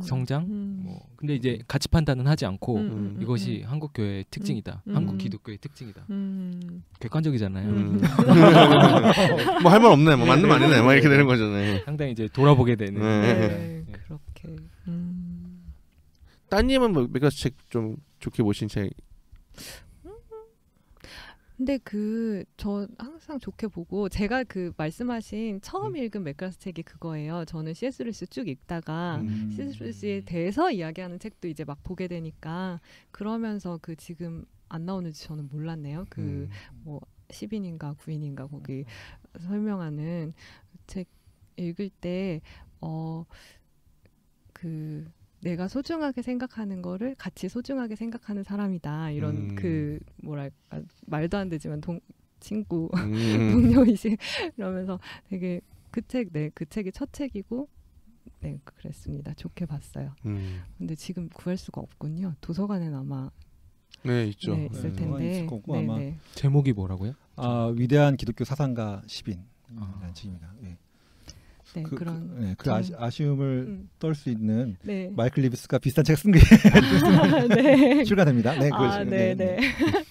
성장. 뭐 근데 이제 가치 판단은 하지 않고 이것이 한국 교회의 특징이다. 한국 기독교의 특징이다. 객관적이잖아요. 뭐 할 말 없네. 뭐 맞는 말이네. 막 이렇게 되는 거잖아요. 상당히 이제 돌아보게 되는. 네, 그렇게. 따님은 뭐 맥그라스 책 좀 좋게 보신 책? 근데 저 항상 좋게 보고 제가 그 말씀하신 처음 읽은 맥그라스 책이 그거예요. 저는 C.S. 루이스 쭉 읽다가 C.S. 루이스에 대해서 이야기하는 책도 이제 막 보게 되니까 그러면서 지금 안 나오는지 저는 몰랐네요. 뭐 10인인가 9인인가 거기 설명하는 책 읽을 때 내가 소중하게 생각하는 거를 같이 소중하게 생각하는 사람이다. 이런 뭐랄까 말도 안 되지만 친구 동료이시 이러면서 되게 그 책이 첫 책이고 네 그랬습니다. 좋게 봤어요. 근데 지금 구할 수가 없군요. 도서관에는 아마 네 있죠. 네, 있을 텐데. 아마 제목이 뭐라고요? 위대한 기독교 사상가 10인이라는 책입니다. 네. 네, 그런 아쉬움을 떨 수 있는 네. 마이클 리브스가 비슷한 책 쓴 게 네. 출간됩니다. 네, 네.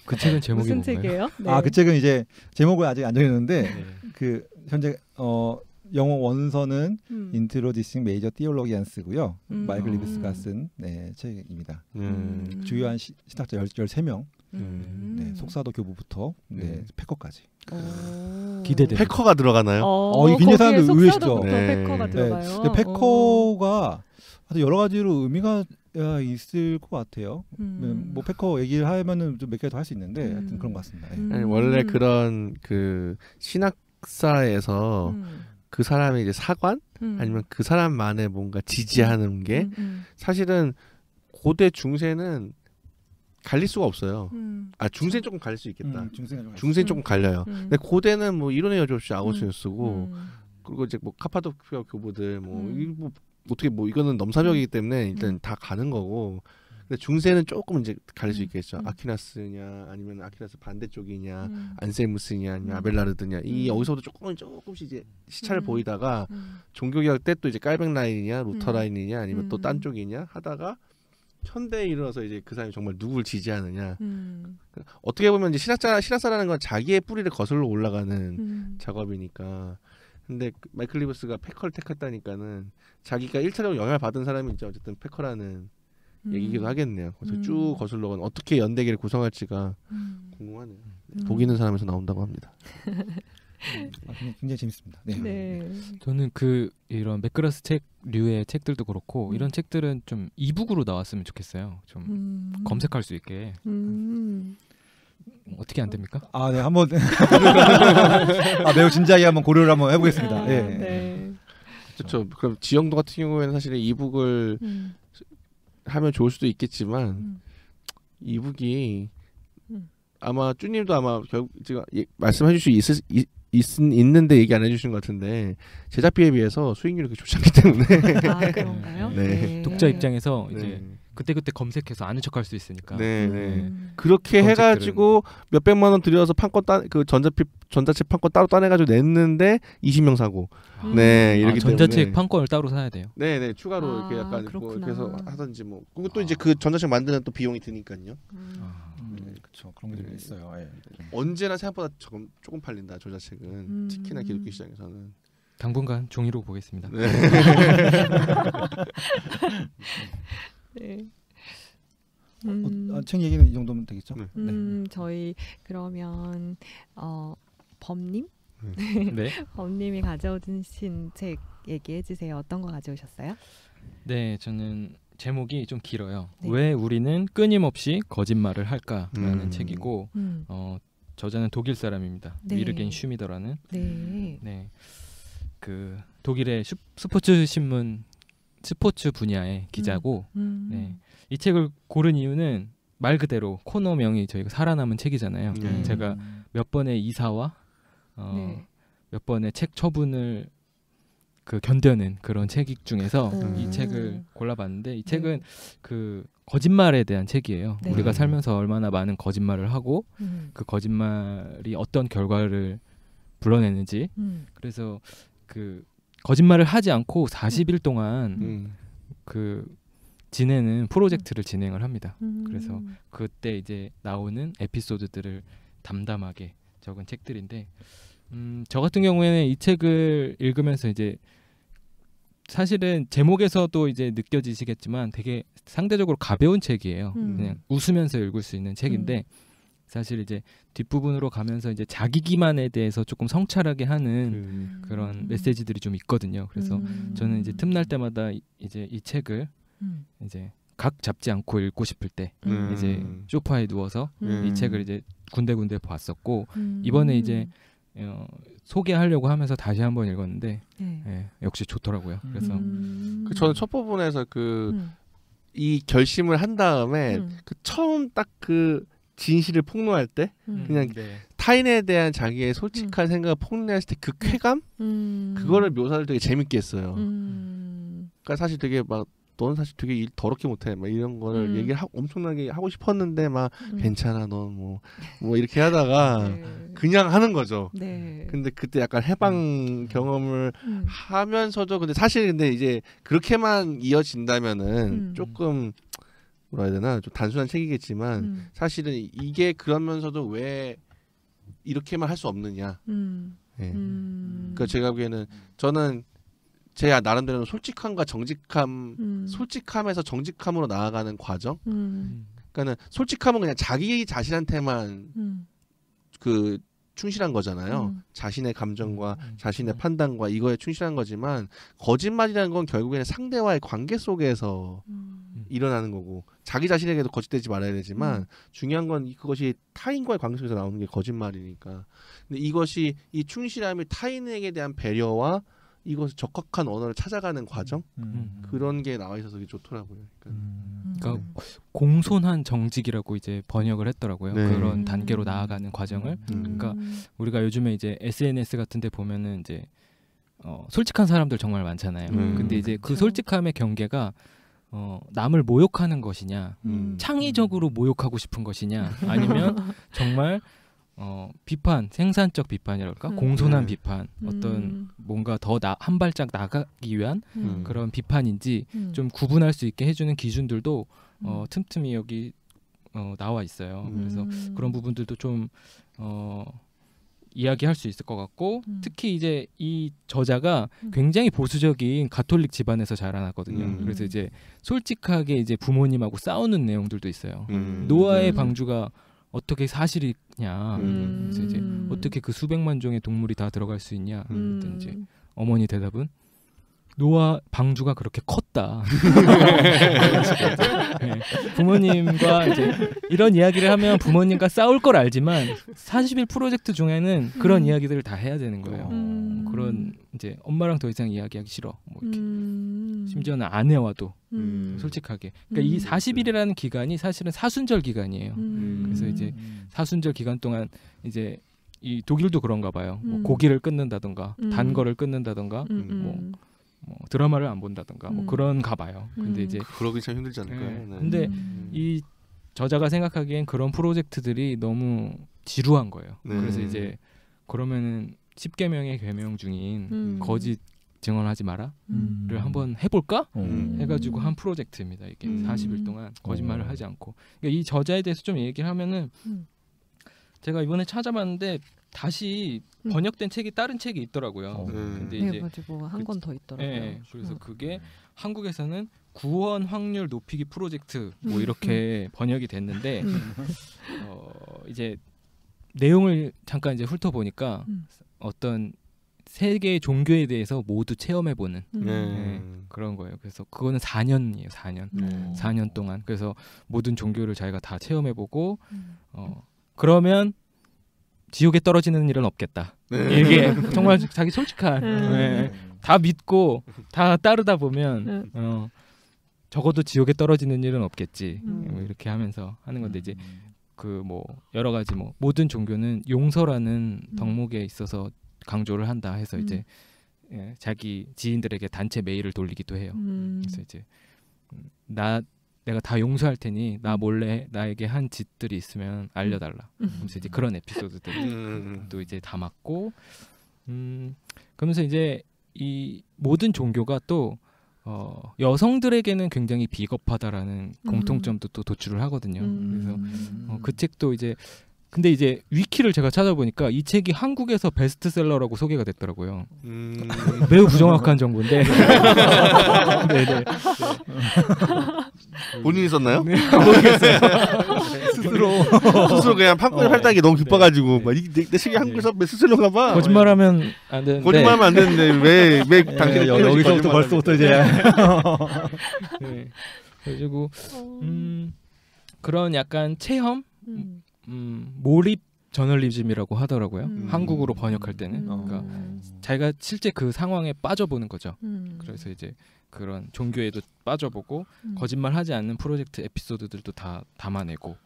그 책은 제목이 무슨 뭔가요? 책이에요? 네. 그 책은 이제 제목을 아직 안 정했는데 그 현재 영어 원서는 Introducing Major Theologians고요. 마이클 리브스가 쓴 책입니다. 주요한 신학자 13명, 네, 속사도 교부부터 패커까지. 기대돼. 패커가 들어가나요? 이 굉장히 사람들 의외시죠. 패커가 들어가요. 근데 패커가 아주 여러 가지로 의미가 있을 것 같아요. 뭐 패커 얘기를 하면은 좀 몇 개 더 할 수 있는데 하여튼 그런 것 같습니다. 아니, 원래 그런 그 신학사에서 그 사람의 이제 사관 아니면 그 사람만의 뭔가 지지하는 게 사실은 고대 중세는 갈릴 수가 없어요. 중세는 조금 갈릴 수 있겠다. 중세는 조금 갈려요. 근데 고대는 뭐 이론의 여지 없이 아우스였쓰고 그리고 이제 뭐 카파도키아 교부들 뭐 어떻게 뭐 이거는 넘사벽이기 때문에 일단 다 가는 거고. 근데 중세는 조금 이제 갈릴 수 있겠죠. 아퀴나스냐 아니면 아퀴나스 반대쪽이냐 안셀무스냐 아니면 아벨라르드냐 이 여기서부터 조금씩 이제 시차를 보이다가 종교개혁 때 또 이제 깔백 라인이냐 루터 라인이냐 아니면 또 딴 쪽이냐 하다가 현대에 이르러서 이제 그 사람이 정말 누구를 지지하느냐. 어떻게 보면 이제 신학사라는 건 자기의 뿌리를 거슬러 올라가는 작업이니까. 근데 마이클 리브스가 패커를 택했다니까는 자기가 1차적으로 영향을 받은 사람이 이제 어쨌든 패커라는 얘기기도 하겠네요. 그래서 쭉 거슬러 간 어떻게 연대기를 구성할지가 궁금하네요. 복 있는 사람에서 나온다고 합니다. 굉장히 재밌습니다. 네. 저는 이런 맥그라스 책류의 책들도 그렇고 이런 책들은 좀 이북으로 나왔으면 좋겠어요. 좀 검색할 수 있게. 어떻게 안 됩니까? 네, 한번 매우 진지하게 한번 고려를 한번 해보겠습니다. 네. 그렇죠. 그럼 지영도 같은 경우에는 사실 이북을 하면 좋을 수도 있겠지만 이북이 아마 쭈님도 아마 제가 말씀해줄 수 있는데 얘기 안 해주시는 것 같은데 제작비에 비해서 수익률이 그렇게 좋지 않기 때문에 그런가요? 네. 독자 입장에서 이제 그때 검색해서 아는 척할 수 있으니까 그렇게 해가지고 몇백만 원 들여서 판권 그 전자책 판권 따로 따내가지고 냈는데 20명 사고 이렇게 전자책 때문에. 판권을 따로 사야 돼요. 네 추가로 이렇게 약간 뭐 그래서 하든지 뭐 그리고 또 이제 그 전자책 만드는 또 비용이 드니까요. 그렇죠. 그런 게 좀 있어요. 언제나 생각보다 조금 팔린다 전자책은 특히나 기독교 시장에서는. 당분간 종이로 보겠습니다. 네. 책 얘기는 이 정도면 되겠죠? 저희 그러면 범님? 네. 범님이 가져오신 책 얘기해 주세요. 어떤 거 가져오셨어요? 네, 저는 제목이 좀 길어요. 네. 왜 우리는 끊임없이 거짓말을 할까라는 책이고 저자는 독일 사람입니다. 네. 위르겐 슈미더라는. 네. 네. 그 독일의 스포츠 신문 스포츠 분야의 기자고 네. 이 책을 고른 이유는 말 그대로 코너명이 저희가 살아남은 책이잖아요. 제가 몇 번의 이사와 네. 몇 번의 책 처분을 그 견뎌낸 그런 책 중에서 이 책을 골라봤는데 이 책은 그 거짓말에 대한 책이에요. 네. 우리가 살면서 얼마나 많은 거짓말을 하고 그 거짓말이 어떤 결과를 불러내는지 그래서 그 거짓말을 하지 않고 40일 동안 그 지내는 프로젝트를 진행을 합니다. 그래서 그때 이제 나오는 에피소드들을 담담하게 적은 책들인데 저 같은 경우에는 이 책을 읽으면서 이제 사실은 제목에서도 이제 느껴지시겠지만 되게 상대적으로 가벼운 책이에요. 그냥 웃으면서 읽을 수 있는 책인데 사실 이제 뒷부분으로 가면서 이제 자기 기만에 대해서 조금 성찰하게 하는 그런 메시지들이 좀 있거든요. 그래서 저는 이제 틈날 때마다 이제 이 책을 이제 각 잡지 않고 읽고 싶을 때 이제 소파에 누워서 이 책을 이제 군데군데 봤었고 이번에 이제 소개하려고 하면서 다시 한번 읽었는데 예, 역시 좋더라고요. 그래서 그 저는 첫 부분에서 그 이 결심을 한 다음에 그 처음 딱 그 진실을 폭로할 때 그냥 네. 타인에 대한 자기의 솔직한 생각을 폭로했을 때 그 쾌감 그거를 묘사를 되게 재밌게 했어요. 그러니까 사실 되게 막 너는 사실 되게 일 더럽게 못해 막 이런 거를 얘기를 엄청나게 하고 싶었는데 막 괜찮아 넌 뭐 이렇게 하다가 네. 그냥 하는 거죠. 네. 근데 그때 약간 해방 경험을 하면서도 근데 사실 근데 이제 그렇게만 이어진다면은 조금 뭐라 해야 되나 좀 단순한 책이겠지만 사실은 이게 그러면서도 왜 이렇게만 할 수 없느냐. 네. 그러니까 제가 보기에는 저는 제 나름대로는 솔직함과 정직함, 솔직함에서 정직함으로 나아가는 과정. 그러니까는 솔직함은 그냥 자기 자신한테만 그 충실한 거잖아요. 자신의 감정과 자신의 판단과 이거에 충실한 거지만 거짓말이라는 건 결국에는 상대와의 관계 속에서 일어나는 거고 자기 자신에게도 거짓되지 말아야 되지만 중요한 건 그것이 타인과의 관계 속에서 나오는 게 거짓말이니까. 근데 이것이 이 충실함이 타인에게 대한 배려와 이것을 적합한 언어를 찾아가는 과정 그런 게 나와 있어서 좋더라고요. 그러니까 공손한 정직이라고 이제 번역을 했더라고요. 네. 그런 단계로 나아가는 과정을. 그러니까 우리가 요즘에 이제 SNS 같은데 보면은 이제 솔직한 사람들 정말 많잖아요. 근데 이제 그 솔직함의 경계가 남을 모욕하는 것이냐, 창의적으로 모욕하고 싶은 것이냐, 아니면 정말 비판, 생산적 비판이랄까, 공손한 비판, 어떤 뭔가 더 한 발짝 나가기 위한 그런 비판인지 좀 구분할 수 있게 해주는 기준들도 틈틈이 여기 나와 있어요. 그래서 그런 부분들도 좀 이야기할 수 있을 것 같고 특히 이제 이 저자가 굉장히 보수적인 가톨릭 집안에서 자라났거든요. 그래서 이제 솔직하게 이제 부모님하고 싸우는 내용들도 있어요. 노아의 방주가 어떻게 사실이냐, 그래서 이제 어떻게 그 수백만 종의 동물이 다 들어갈 수 있냐, 그랬더니 이제 어머니 대답은 노아 방주가 그렇게 컸다. 네. 부모님과 이제 이런 이야기를 하면 부모님과 싸울 걸 알지만 40일 프로젝트 중에는 그런 이야기들을 다 해야 되는 거예요. 그런 이제 엄마랑 더 이상 이야기하기 싫어. 뭐 이렇게. 심지어는 아내와도 솔직하게. 그러니까 이 40일이라는 기간이 사실은 사순절 기간이에요. 그래서 이제 사순절 기간 동안 이제 이 독일도 그런가 봐요. 뭐 고기를 끊는다던가 단 거를 끊는다던가 뭐 드라마를 안 본다던가 뭐 그런가 봐요. 근데 이제 그러기 참 힘들지 않을까요? 네. 네. 근데 이 저자가 생각하기엔 그런 프로젝트들이 너무 지루한 거예요. 그래서 이제 그러면은 10계명의 계명 중인 거짓 증언하지 마라를 한번 해볼까? 해가지고 한 프로젝트입니다. 이게 40일 동안 거짓말을 하지 않고. 그러니까 이 저자에 대해서 좀 얘기를 하면은 제가 이번에 찾아봤는데 다시 번역된 책이 다른 책이 있더라고요. 근데 이제 맞아, 뭐 한 권 더 있더라고요. 네, 그래서 그게 한국에서는 구원 확률 높이기 프로젝트 뭐 이렇게 번역이 됐는데 이제 내용을 잠깐 이제 훑어보니까 어떤 세계의 종교에 대해서 모두 체험해보는 그런 거예요. 그래서 그거는 4년이에요. 4년 동안. 그래서 모든 종교를 자기가 다 체험해보고 그러면 지옥에 떨어지는 일은 없겠다. 이게 정말 자기 솔직한 다 믿고 다 따르다 보면 적어도 지옥에 떨어지는 일은 없겠지. 뭐 이렇게 하면서 하는 건데 이제 그 뭐 여러 가지 뭐 모든 종교는 용서라는 덕목에 있어서 강조를 한다 해서 이제 자기 지인들에게 단체 메일을 돌리기도 해요. 그래서 이제 내가 다 용서할 테니 나 몰래 나에게 한 짓들이 있으면 알려달라. 그래서 이제 그런 에피소드들 또 이제 담았고, 그러면서 이제 이 모든 종교가 또 여성들에게는 굉장히 비겁하다라는 공통점도 또 도출을 하거든요. 그래서 그 책도 이제 근데 이제 위키를 제가 찾아보니까 이 책이 한국에서 베스트셀러라고 소개가 됐더라고요. 매우 부정확한 정보인데. 네네. 본인이 썼나요? 네, 모르겠어요. 스스로 그냥 판권을 팔다기 너무 기뻐가지고 내 책이 한국에서 베스트셀러가 봐. 거짓말하면 안 되는데. 거짓말하면 안 되는데 왜 당신이 여기서부터 벌써부터 이제. 네. 그래가지고 그런 약간 체험. 몰입 저널리즘이라고 하더라고요. 한국어로 번역할 때는. 그러니까 자기가 실제 그 상황에 빠져보는 거죠. 그래서 이제 그런 종교에도 빠져보고 거짓말하지 않는 프로젝트 에피소드들도 다 담아내고.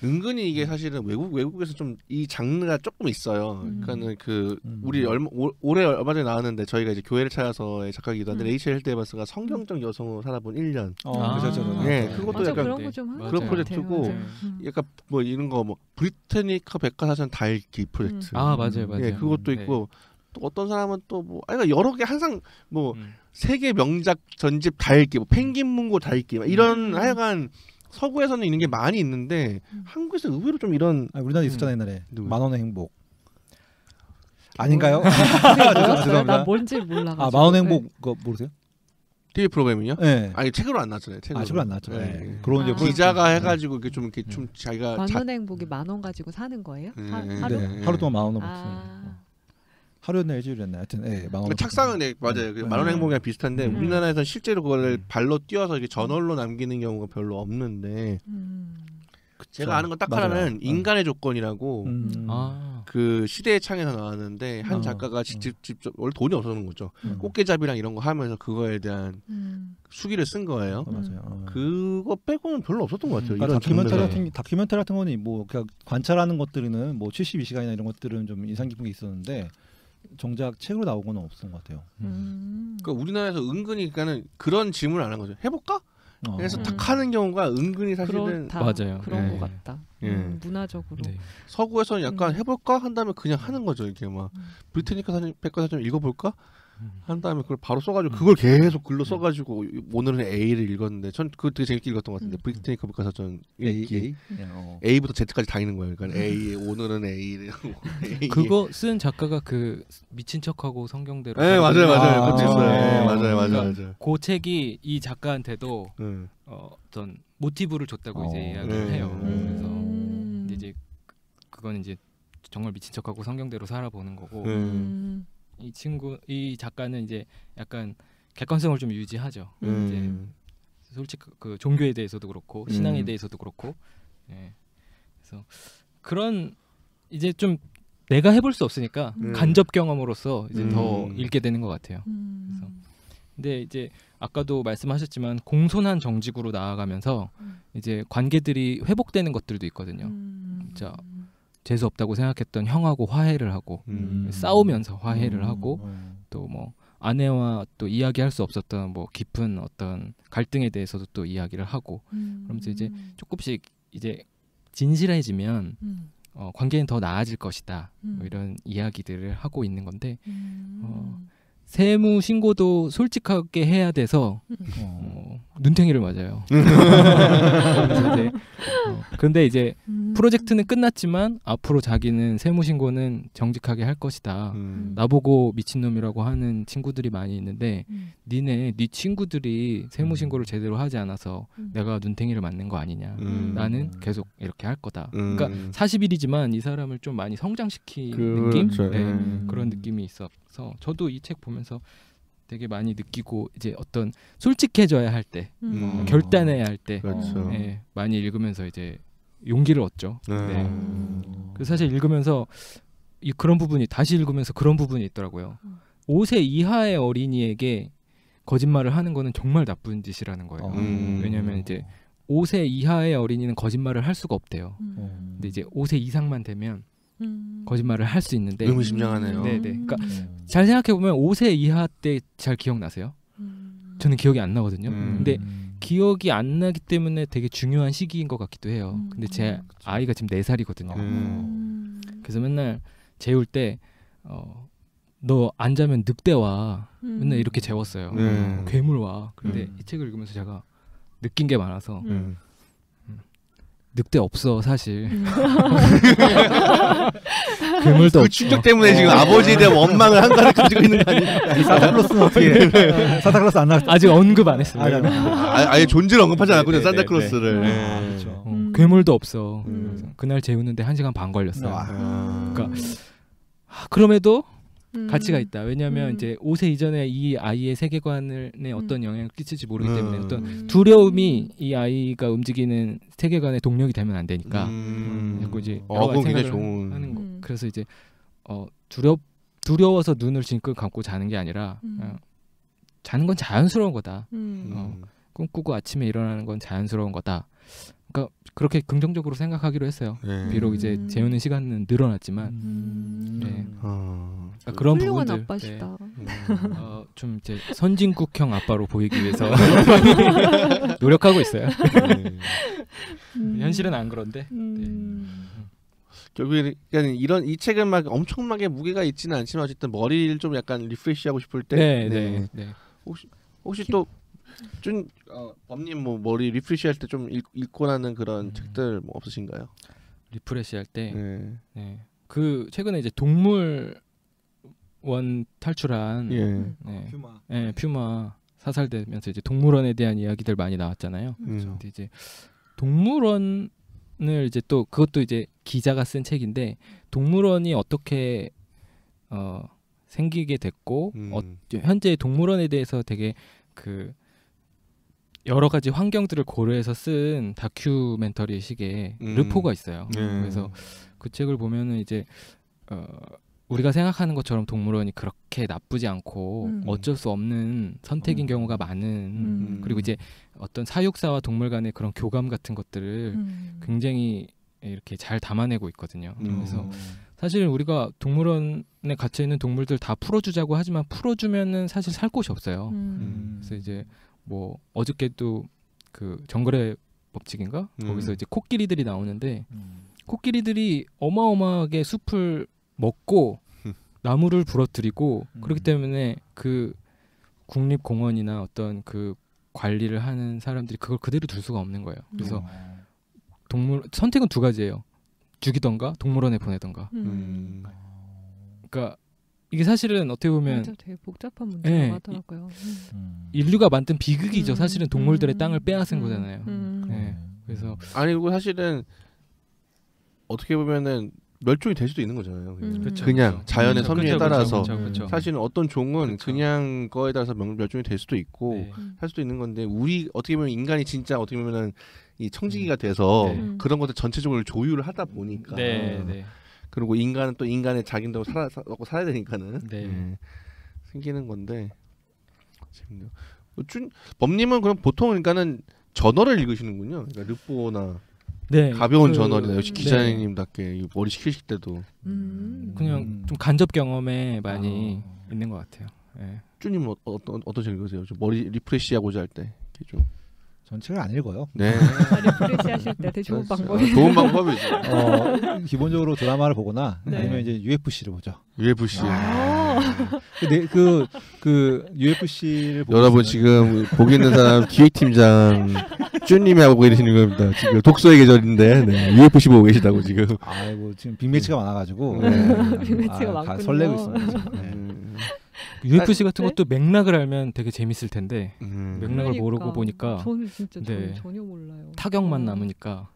은근히 이게 사실은 외국에서 좀 이 장르가 조금 있어요. 그러니까는 그 우리 올해 얼마 전에 나왔는데 저희가 이제 교회를 찾아서의 작가기도 한데 레이첼 헬데바스가 성경적 여성으로 살아본 1년. 그렇죠. 네, 그것도 맞아, 약간 그런 거 좀 그런 프로젝트고 약간 뭐 이런 거 뭐 브리타니카 백과사전 다 읽기 프로젝트. 아 맞아요. 예, 그것도 있고 또 어떤 사람은 또 뭐 아니 여러 개 항상 뭐 세계 명작 전집 다 읽기, 뭐 펭귄 문고 다 읽기 이런 하여간 서구에서는 있는 게 많이 있는데 한국에서 의외로 좀 이런 우리나라 있었잖아요 옛날에 만원의 행복 아닌가요? 죄송합니다. 나 뭔지 몰라. 만원의 행복 그거 모르세요? TV 프로그램이요? 네. 아니 책으로 안 나왔잖아요. 책으로 안 나왔죠. 네. 그런 이제 기자가 해가지고 이렇게 좀 자기가 만원의 행복이 10,000원 가지고 사는 거예요? 하루? 네. 하루 동안 10,000원 먹습니다. 하루였나 일주일이었나 하여튼 그 착상은 맞아요. 만원의 행복이랑 비슷한데 우리나라에서는 실제로 그거를 발로 띄워서 이렇게 저널로 남기는 경우가 별로 없는데 제가 아는 건 딱 하나는 인간의 조건이라고 그 시대의 창에서 나왔는데 한 작가가 직접 원래 돈이 없었는 거죠. 꽃게잡이랑 이런 거 하면서 그거에 대한 수기를 쓴 거예요. 맞아요. 그거 빼고는 별로 없었던 것 같아요. 그러니까 다큐멘터리 같은 거는 뭐 그냥 관찰하는 것들은 뭐 72시간이나 이런 것들은 좀 인상 깊은 게 있었는데 정작 책으로 나온 건 없었던 것 같아요. 그러니까 우리나라에서 은근히 그러니까는 그런 질문을 안 한 거죠. 해볼까? 그래서 딱 하는 경우가 은근히 사실은 맞아요. 그런 것 같다. 문화적으로. 네. 서구에서는 약간 해볼까 한 다음에 그냥 하는 거죠. 이렇게 막 브리타니카 백과사전 읽어볼까 한 다음에 그걸 바로 써가지고 그걸 계속 글로 써가지고 오늘은 A를 읽었는데 전 그거 되게 재밌게 읽었던 것 같은데 브리타니카 백과사전 읽기 A부터 Z까지 다 읽는 거예요. 그러니까 A 오늘은 A 그거 쓴 작가가 그 미친 척하고 성경대로. 네 맞아요. 그것도 있어요. 맞아요. 그 책이 이 작가한테도 어떤 모티브를 줬다고 이제 이야기를 해요. 그래서 이제 그건 이제 정말 미친 척하고 성경대로 살아보는 거고. 이 작가는 이제 약간 객관성을 좀 유지하죠. 이제 솔직히 그 종교에 대해서도 그렇고 신앙에 대해서도 그렇고. 그래서 그런 이제 좀 내가 해볼 수 없으니까 간접 경험으로서 이제 더 읽게 되는 것 같아요. 그래서 근데 이제 아까도 말씀하셨지만 공손한 정직으로 나아가면서 이제 관계들이 회복되는 것들도 있거든요. 진짜 재수 없다고 생각했던 형하고 화해를 하고 싸우면서 화해를 하고 또 뭐 아내와 또 이야기할 수 없었던 뭐 깊은 어떤 갈등에 대해서도 또 이야기를 하고 그러면서 이제 조금씩 이제 진실해지면 관계는 더 나아질 것이다 뭐 이런 이야기들을 하고 있는 건데 세무 신고도 솔직하게 해야 돼서 눈탱이를 맞아요. 그런데 이제 프로젝트는 끝났지만 앞으로 자기는 세무신고는 정직하게 할 것이다. 나보고 미친놈이라고 하는 친구들이 많이 있는데 네 친구들이 세무신고를 제대로 하지 않아서 내가 눈탱이를 맞는 거 아니냐. 나는 계속 이렇게 할 거다. 그러니까 40일이지만 이 사람을 좀 많이 성장시킨 느낌? 네, 그런 느낌이 있어서 저도 이 책 보면서 되게 많이 느끼고 이제 어떤 솔직해져야 할 때, 결단해야 할 때 그렇죠. 네, 많이 읽으면서 이제 용기를 얻죠. 네. 그래서 사실 읽으면서 그런 부분이 다시 읽으면서 그런 부분이 있더라고요. 5세 이하의 어린이에게 거짓말을 하는 거는 정말 나쁜 짓이라는 거예요. 왜냐하면 이제 5세 이하의 어린이는 거짓말을 할 수가 없대요. 근데 이제 5세 이상만 되면 거짓말을 할 수 있는데 의무심장하네요. 네네. 그러니까 잘 생각해 보면 5세 이하 때 잘 기억나세요? 저는 기억이 안 나거든요. 근데 기억이 안 나기 때문에 되게 중요한 시기인 것 같기도 해요. 근데 제 아이가 지금 4살이거든요. 그래서 맨날 재울 때 너 안 자면 늑대 와. 맨날 이렇게 재웠어요. 괴물 와. 근데 이 책을 읽으면서 제가 느낀 게 많아서 늑대 없어 사실. 괴물도 그 충격 때문에 지금 아버지에 대한 원망을 한가득 가지고 있는 거 아니에요? 산타클로스는 어떻게 산타클로스 안 나왔죠? 아직 언급 안 했어요. 아예 존재를 언급하지 않았군요. 산타클로스를. 그렇죠. 괴물도 없어. 그날 재우는데 1시간 반 걸렸어요. 그러니까 그럼에도 가치가 있다. 왜냐하면 이제 5세 이전에 이 아이의 세계관에 어떤 영향을 끼칠지 모르기 때문에 어떤 두려움이 이 아이가 움직이는 세계관의 동력이 되면 안 되니까. 그리고 이제 여러 가지 생각을 하는 거. 그래서 이제 두려워서 눈을 징긋 감고 자는 게 아니라 자는 건 자연스러운 거다. 꿈꾸고 아침에 일어나는 건 자연스러운 거다. 그러니까 그렇게 긍정적으로 생각하기로 했어요. 비록 이제 재우는 시간은 늘어났지만 네. 그러니까 그런 훌륭한 부분들 아빠시다. 좀 이제 선진국형 아빠로 보이기 위해서 노력하고 있어요. 현실은 안 그런데. 결국에 이런 이 책은 막 엄청나게 무게가 있지는 않지만 어쨌든 머리를 좀 약간 리프레시하고 싶을 때. 네. 혹시 또 범님 뭐 머리 리프레시할 때 좀 읽고 나는 그런 책들 뭐 없으신가요? 리프레시할 때. 네. 그 최근에 이제 동물원 탈출한 퓨마 사살되면서 이제 동물원에 대한 이야기들 많이 나왔잖아요. 근데 이제 동물원을 이제 또 그것도 이제 기자가 쓴 책인데 동물원이 어떻게 생기게 됐고 현재 동물원에 대해서 되게 그 여러 가지 환경들을 고려해서 쓴 다큐멘터리식의 르포가 있어요. 그래서 그 책을 보면은 이제 우리가 생각하는 것처럼 동물원이 그렇게 나쁘지 않고 어쩔 수 없는 선택인 경우가 많은 그리고 이제 어떤 사육사와 동물 간의 그런 교감 같은 것들을 굉장히 이렇게 잘 담아내고 있거든요. 그래서 사실 우리가 동물원에 갇혀 있는 동물들 다 풀어주자고 하지만 풀어주면은 사실 살 곳이 없어요. 그래서 이제 뭐 어저께도 그 정글의 법칙인가 거기서 이제 코끼리들이 나오는데 코끼리들이 어마어마하게 숲을 먹고 나무를 부러뜨리고 그렇기 때문에 그 국립공원이나 어떤 그 관리를 하는 사람들이 그걸 그대로 둘 수가 없는 거예요. 그래서 선택은 두 가지예요. 죽이던가 동물원에 보내던가. 그러니까 이게 사실은 어떻게 보면 진짜 되게 복잡한 문제가 하더라고요. 인류가 만든 비극이죠. 사실은 동물들의 땅을 빼앗은 거잖아요. 그래서 그리고 사실은 어떻게 보면은 멸종이 될 수도 있는 거잖아요. 그냥 자연의 섭리에 따라서 사실은 어떤 종은 그냥 거에 따라서 멸종이 될 수도 있고 할 수도 있는 건데 우리 어떻게 보면 인간이 진짜 어떻게 보면은 이 청지기가 돼서 그런 것들 전체적으로 조율을 하다 보니까 그리고 인간은 또 인간의 자기도 살아야 되니까는 생기는 건데 재밌네요. 범님은 그럼 보통 그러니까는 저널을 읽으시는군요. 그러니까 르포나 가벼운 저널이나 역시 기자님답게 머리 식히실 때도 그냥 좀 간접 경험에 많이 있는 것 같아요. 쭈님은 어떤 책 읽으세요? 좀 머리 리프레시하고자 할 때 좀. 전 책을 안 읽어요. 네. 리프레시 하실 때 되게 좋은 방법이에요. 좋은 방법이죠. 기본적으로 드라마를 보거나 네. 아니면 이제 UFC를 보죠. UFC. 근데 그 UFC를 여러분 지금 보고 있는 사람 기획팀장 쭈님이 하고 계시는 겁니다. 지금 독서의 계절인데 네, UFC 보고 계시다고 지금. 뭐 지금 빅매치가 많아가지고 빅매치가 많군요. 설레고 있습니다. 네. UFC 같은 것도 맥락을 알면 되게 재밌을 텐데 맥락을 모르고 보니까 저는 진짜 전혀 몰라요. 타격만 남으니까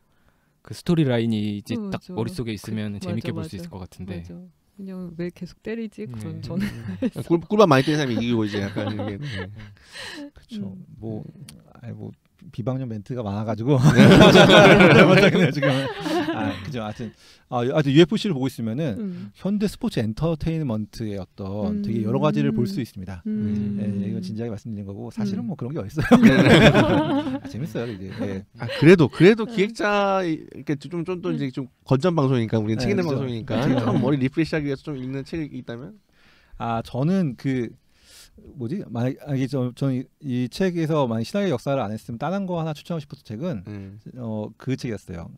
그 스토리 라인이 이제 딱 맞아. 머릿속에 있으면 재밌게 볼 수 맞아. 있을 것 같은데. 맞아. 그냥 왜 계속 때리지? 그런 저는 꿀밤 많이 때리는 사람이 이기고 이제 약간 이게 그렇죠. 뭐 비방용 멘트가 많아가지고 지금 그죠. 하여튼 UFC를 보고 있으면은 현대 스포츠 엔터테인먼트의 어떤 되게 여러 가지를 볼 수 있습니다. 네, 이건 진지하게 말씀드린 거고 사실은 뭐 그런 게 어딨어요. 재밌어요 이게. 네. 그래도 기획자 이렇게 좀 또 이제 좀 건전 방송이니까 우리는 책 읽는 방송이니까 좀 머리 리프레시하기 위해서 좀 읽는 책이 있다면? 저는 만약에 저는 이 책에서 만약 신학의 역사를 안 했으면 다른 거 하나 추천하고 싶었던 책은 그 책이었어요.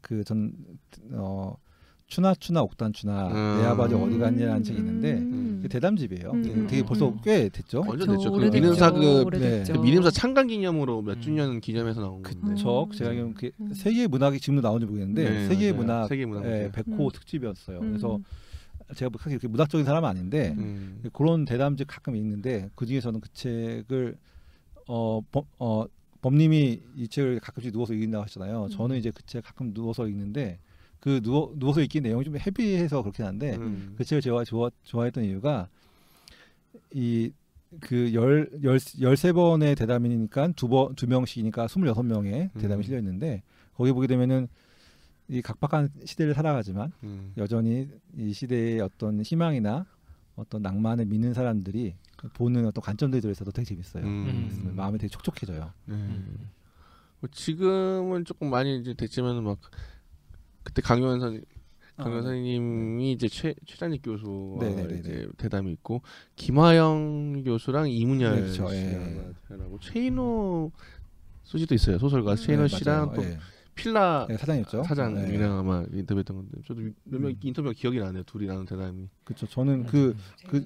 추나 옥단 추나 내 아버지 어디 갔냐라는 책이 있는데 대담집이에요. 되게 벌써 꽤 됐죠. 완전 됐죠. 그 민음사 창간 기념으로 몇 주년 기념해서 나온 건데. 그렇죠. 제가 알기로는 세계의 문학이 지금도 나오는지 모르겠는데 세계의 문학 100호 특집이었어요. 그래서 제가 사실 이렇게 문학적인 사람은 아닌데 그런 대담집 가끔 읽는데 그 중에서는 그 책을 범님이 이 책을 가끔씩 누워서 읽는다고 하셨잖아요. 저는 이제 그 책 가끔 누워서 읽는데 그 누워서 읽기 내용이 좀 헤비해서 그렇긴 한데 그 책을 제가 좋아했던 이유가 그 13번의 대담이니까 두 명씩이니까 26명의 대담이 실려 있는데 거기 보게 되면은 이 각박한 시대를 살아가지만 여전히 이 시대의 어떤 희망이나 어떤 낭만을 믿는 사람들이 보는 어떤 관점들이 들어있어서 되게 재밌어요. 마음이 되게 촉촉해져요. 지금은 조금 많이 이제 됐지만 막 그때 강요한 선생님이 이제 최장익 교수와 이제 대담이 있고 김화영 교수랑 이문열 씨라고 최인호 소지도 있어요. 소설가 최인호 씨랑 또 필라 사장이었죠. 사장이랑 아마 인터뷰했던 건데 저도 몇 명 인터뷰가 기억이 나네요. 둘이 나눈 대담이. 그렇죠. 저는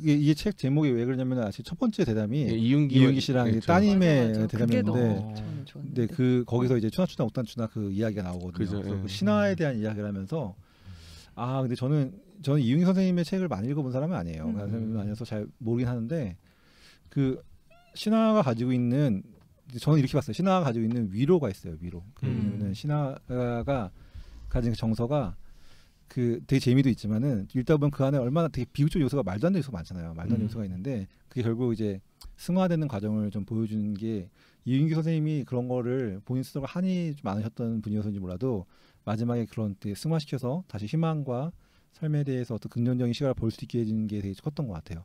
이 책 제목이 왜 그러냐면 사실 첫 번째 대담이 이윤기 씨랑 따님의 대담이었는데, 근데 거기서 이제 추나 옥단 추나 그 이야기가 나오거든요. 그래서 그 신화에 대한 이야기를 하면서 근데 저는 이윤기 선생님의 책을 많이 읽어본 사람은 아니에요. 선생님은 아니어서 잘 모르긴 하는데 그 신화가 가지고 있는 저는 이렇게 봤어요. 신화가 가지고 있는 위로가 있어요. 위로. 왜냐면 신화가 가진 정서가 되게 재미도 있지만은 읽다 보면 그 안에 얼마나 되게 비유적 요소가 말도 안 되는 요소가 많잖아요. 말도 안 되는 요소가 있는데 그게 결국 이제 승화되는 과정을 좀 보여주는 게 이윤기 선생님이 그런 거를 본인 스스로가 한이 좀 많으셨던 분이어서인지 몰라도 마지막에 그런 되게 승화시켜서 다시 희망과 삶에 대해서 어떤 긍정적인 시각을 볼 수 있게 해주는 게 되게 컸던 것 같아요.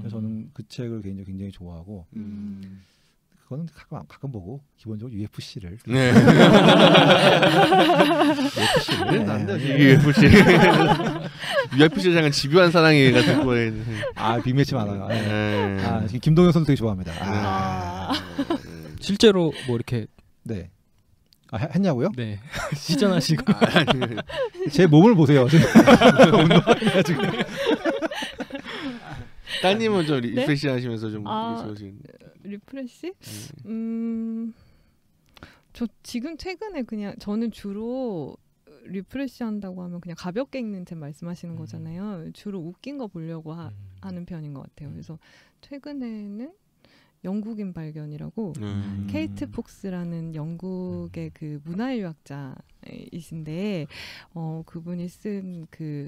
그래서 저는 그 책을 개인적으로 굉장히 좋아하고 그거는 가끔 보고 기본적으로 UFC를 UFC를 잠깐 집요한 사랑이 같은 거에 빅매치 많아요. 지금 김동현 선수 되게 좋아합니다. 실제로 뭐 이렇게 했냐고요? 네. 시전하시고 제 몸을 보세요. 지금. 따님은 좀 리프레시 하시면서 좀 리프레시? 저 지금 최근에 그냥 저는 주로 리프레시 한다고 하면 그냥 가볍게 읽는 책 말씀하시는 거잖아요. 주로 웃긴 거 보려고 하는 편인 것 같아요. 그래서 최근에는 영국인 발견이라고 케이트 폭스라는 영국의 그 문화유학자이신데 그분이 쓴 그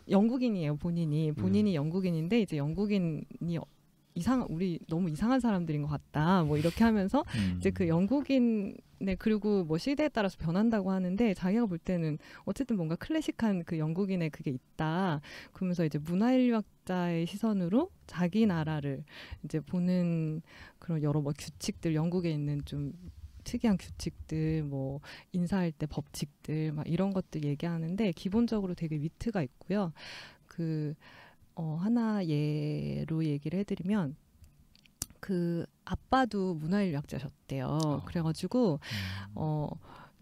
영국인이에요. 본인이 영국인인데 이제 영국인이 우리 너무 이상한 사람들인 것 같다. 뭐 이렇게 하면서 이제 그 영국인의 그리고 뭐 시대에 따라서 변한다고 하는데 자기가 볼 때는 어쨌든 뭔가 클래식한 그 영국인의 그게 있다. 그러면서 이제 문화인류학자의 시선으로 자기 나라를 이제 보는 그런 여러 뭐 규칙들, 영국에 있는 좀 특이한 규칙들, 뭐 인사할 때 법칙들 막 이런 것들 얘기하는데 기본적으로 되게 위트가 있고요. 하나 예로 얘기를 해드리면 그 아빠도 문화인류학자셨대요. 그래가지고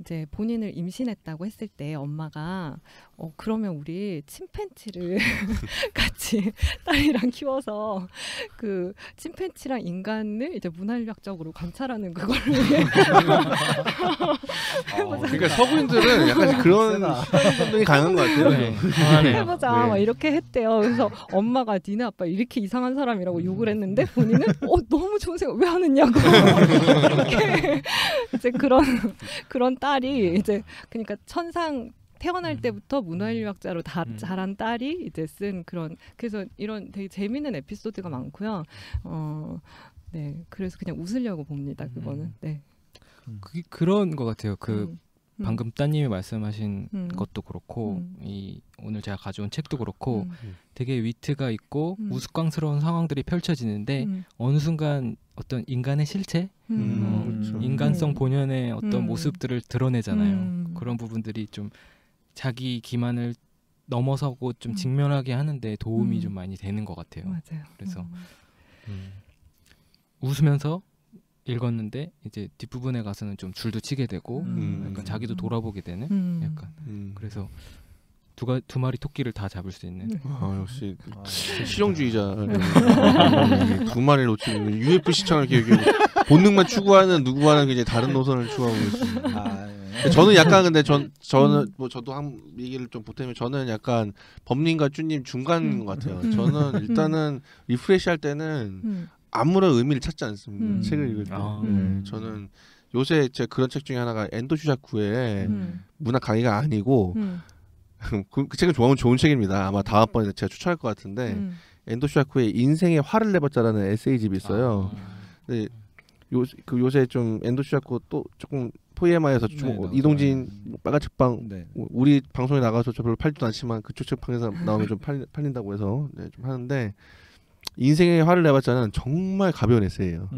이제 본인을 임신했다고 했을 때 엄마가 그러면 우리 침팬지를 같이 딸이랑 키워서 그 침팬지랑 인간을 이제 문화인류학적으로 관찰하는 그거를 그러니까 서구인들은 약간 그런 행동이 강한 것 같아요. 네. 해보자 막 이렇게 했대요. 그래서 엄마가 니네 아빠 이렇게 이상한 사람이라고 욕을 했는데 본인은 너무 좋은 생각 왜 하느냐고 이렇게 이제 그런 딸이 이제 그러니까 천상 태어날 때부터 문화인류학자로 자란 딸이 이제 쓴 그런 그래서 이런 되게 재밌는 에피소드가 많고요. 네 그래서 그냥 웃으려고 봅니다. 그거는 네. 그게 그런 것 같아요. 방금 따님이 말씀하신 것도 그렇고 이 오늘 제가 가져온 책도 그렇고 되게 위트가 있고 우스꽝스러운 상황들이 펼쳐지는데 어느 순간 어떤 인간의 실체, 그렇죠. 인간성 본연의 어떤 모습들을 드러내잖아요. 그런 부분들이 좀 자기 기만을 넘어서고 좀 직면하게 하는데 도움이 좀 많이 되는 것 같아요. 맞아요. 그래서 웃으면서 읽었는데 이제 뒷부분에 가서는 좀 줄도 치게 되고 약간 자기도 돌아보게 되는 약간 그래서 두 마리 토끼를 다 잡을 수 있는 역시 실용주의자. 두 마리를 놓치면 UFC처럼 이렇게 본능만 추구하는 누구와는 굉장히 다른 노선을 추구하고 있습니다. 저는 약간 근데 저는 뭐 저도 한 얘기를 좀 보태면 저는 약간 범님과 쭈님 중간인 것 같아요. 저는 일단은 리프레시할 때는 아무런 의미를 찾지 않습니다. 책을 읽을 때. 저는 요새 제 그런 책 중에 하나가 엔도 슈샤쿠의 문학 강의가 아니고 그 책은 좋은 책입니다. 아마 다음번에 제가 추천할 것 같은데 엔도 슈샤쿠의 인생의 화를 내봤자라는 에세이집이 있어요. 근데 요새 좀 엔도 슈샤쿠 또 조금 포에마에서 이동진 빨간책방 우리 방송에 나가서 저 별로 팔지도 않지만 그쪽 책방에서 나오면 좀 팔린다고 해서 좀 하는데 인생의 화를 내봤자는 정말 가벼운 에세이예요.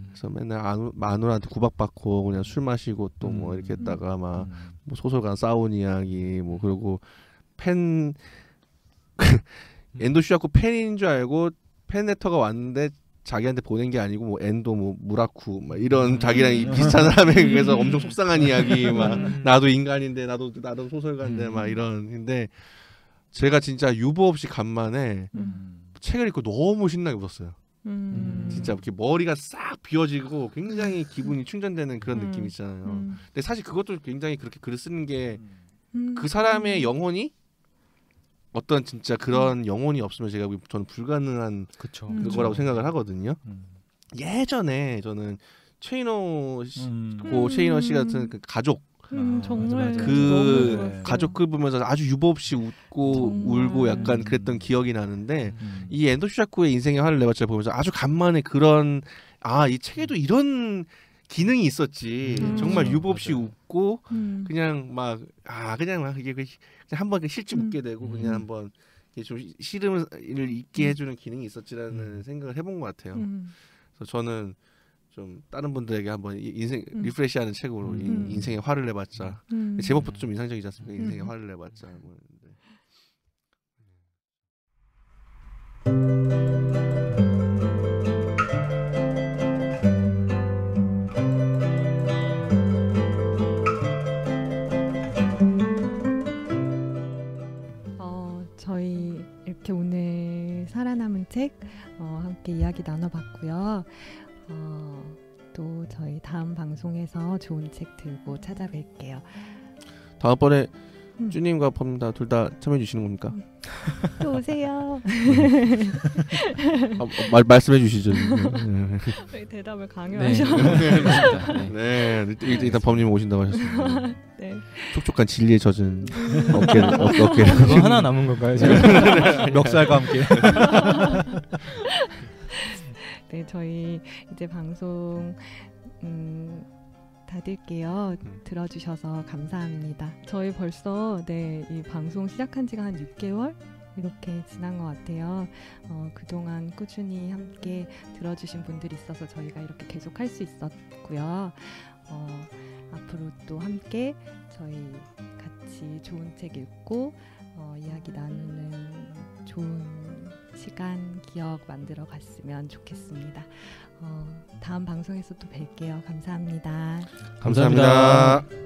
그래서 맨날 마누라한테 구박받고 그냥 술 마시고 또 뭐 이렇게 했다가 막 뭐 소설관 싸운 이야기 뭐 그리고 엔도 슈샤쿠 팬인 줄 알고 팬 레터가 왔는데 자기한테 보낸 게 아니고 뭐 엔도 뭐 무라쿠 막 이런 자기랑 비슷한 사람에 그래서 엄청 속상한 이야기 막 나도 인간인데 나도 소설가인데 막 이런 근데 제가 진짜 유보 없이 간만에 책을 읽고 너무 신나게 웃었어요. 진짜 이렇게 머리가 싹 비워지고 굉장히 기분이 충전되는 그런 느낌 있잖아요. 근데 사실 그것도 굉장히 그렇게 글을 쓰는 게 그 사람의 영혼이 어떤 진짜 그런 영혼이 없으면 저는 불가능한 그거라고 생각을 하거든요. 예전에 저는 최인호 씨 같은 그 가족 정말 그 가족글 보면서 아주 유보 없이 웃고 울고 약간 그랬던 기억이 나는데 이 엔도 슈샤쿠의 인생의 화를 내봤자 보면서 아주 간만에 그런 이 책에도 이런 기능이 있었지. 정말 유보 없이 웃고 그냥 막 이게 그냥 한번 실제 웃게 되고 그냥 한번 좀 시름을 잊게 해주는 기능이 있었지라는 생각을 해본 것 같아요. 그래서 저는 좀 다른 분들에게 한번 인생 리프레시하는 책으로 인생의 화를 내봤자 제목부터 좀 인상적이지 않습니까? 인생의 화를 내봤자 뭐. 저희 이렇게 오늘 살아남은 책 함께 이야기 나눠봤고요. 또 저희 다음 방송에서 좋은 책 들고 찾아뵐게요. 다음번에 쭈님과 범다 둘 다 참여해 주시는 겁니까? 또 오세요. 말씀해 주시죠. 대답을 강요하셔. 네, 일단 범님 오신다고 하셨습니다. 네. 촉촉한 진리에 젖은 어깨. 그거 하나 남은 건가요 지금? 멱살과 함께. 네, 저희 이제 방송 닫을게요. 들어주셔서 감사합니다. 저희 벌써 이 방송 시작한 지가 한 6개월 이렇게 지난 것 같아요. 그동안 꾸준히 함께 들어주신 분들이 있어서 저희가 이렇게 계속 할 수 있었고요. 앞으로 또 함께 저희 같이 좋은 책 읽고 이야기 나누는 좋은 시간, 기억 만들어 갔으면 좋겠습니다. 다음 방송에서 또 뵐게요. 감사합니다. 감사합니다.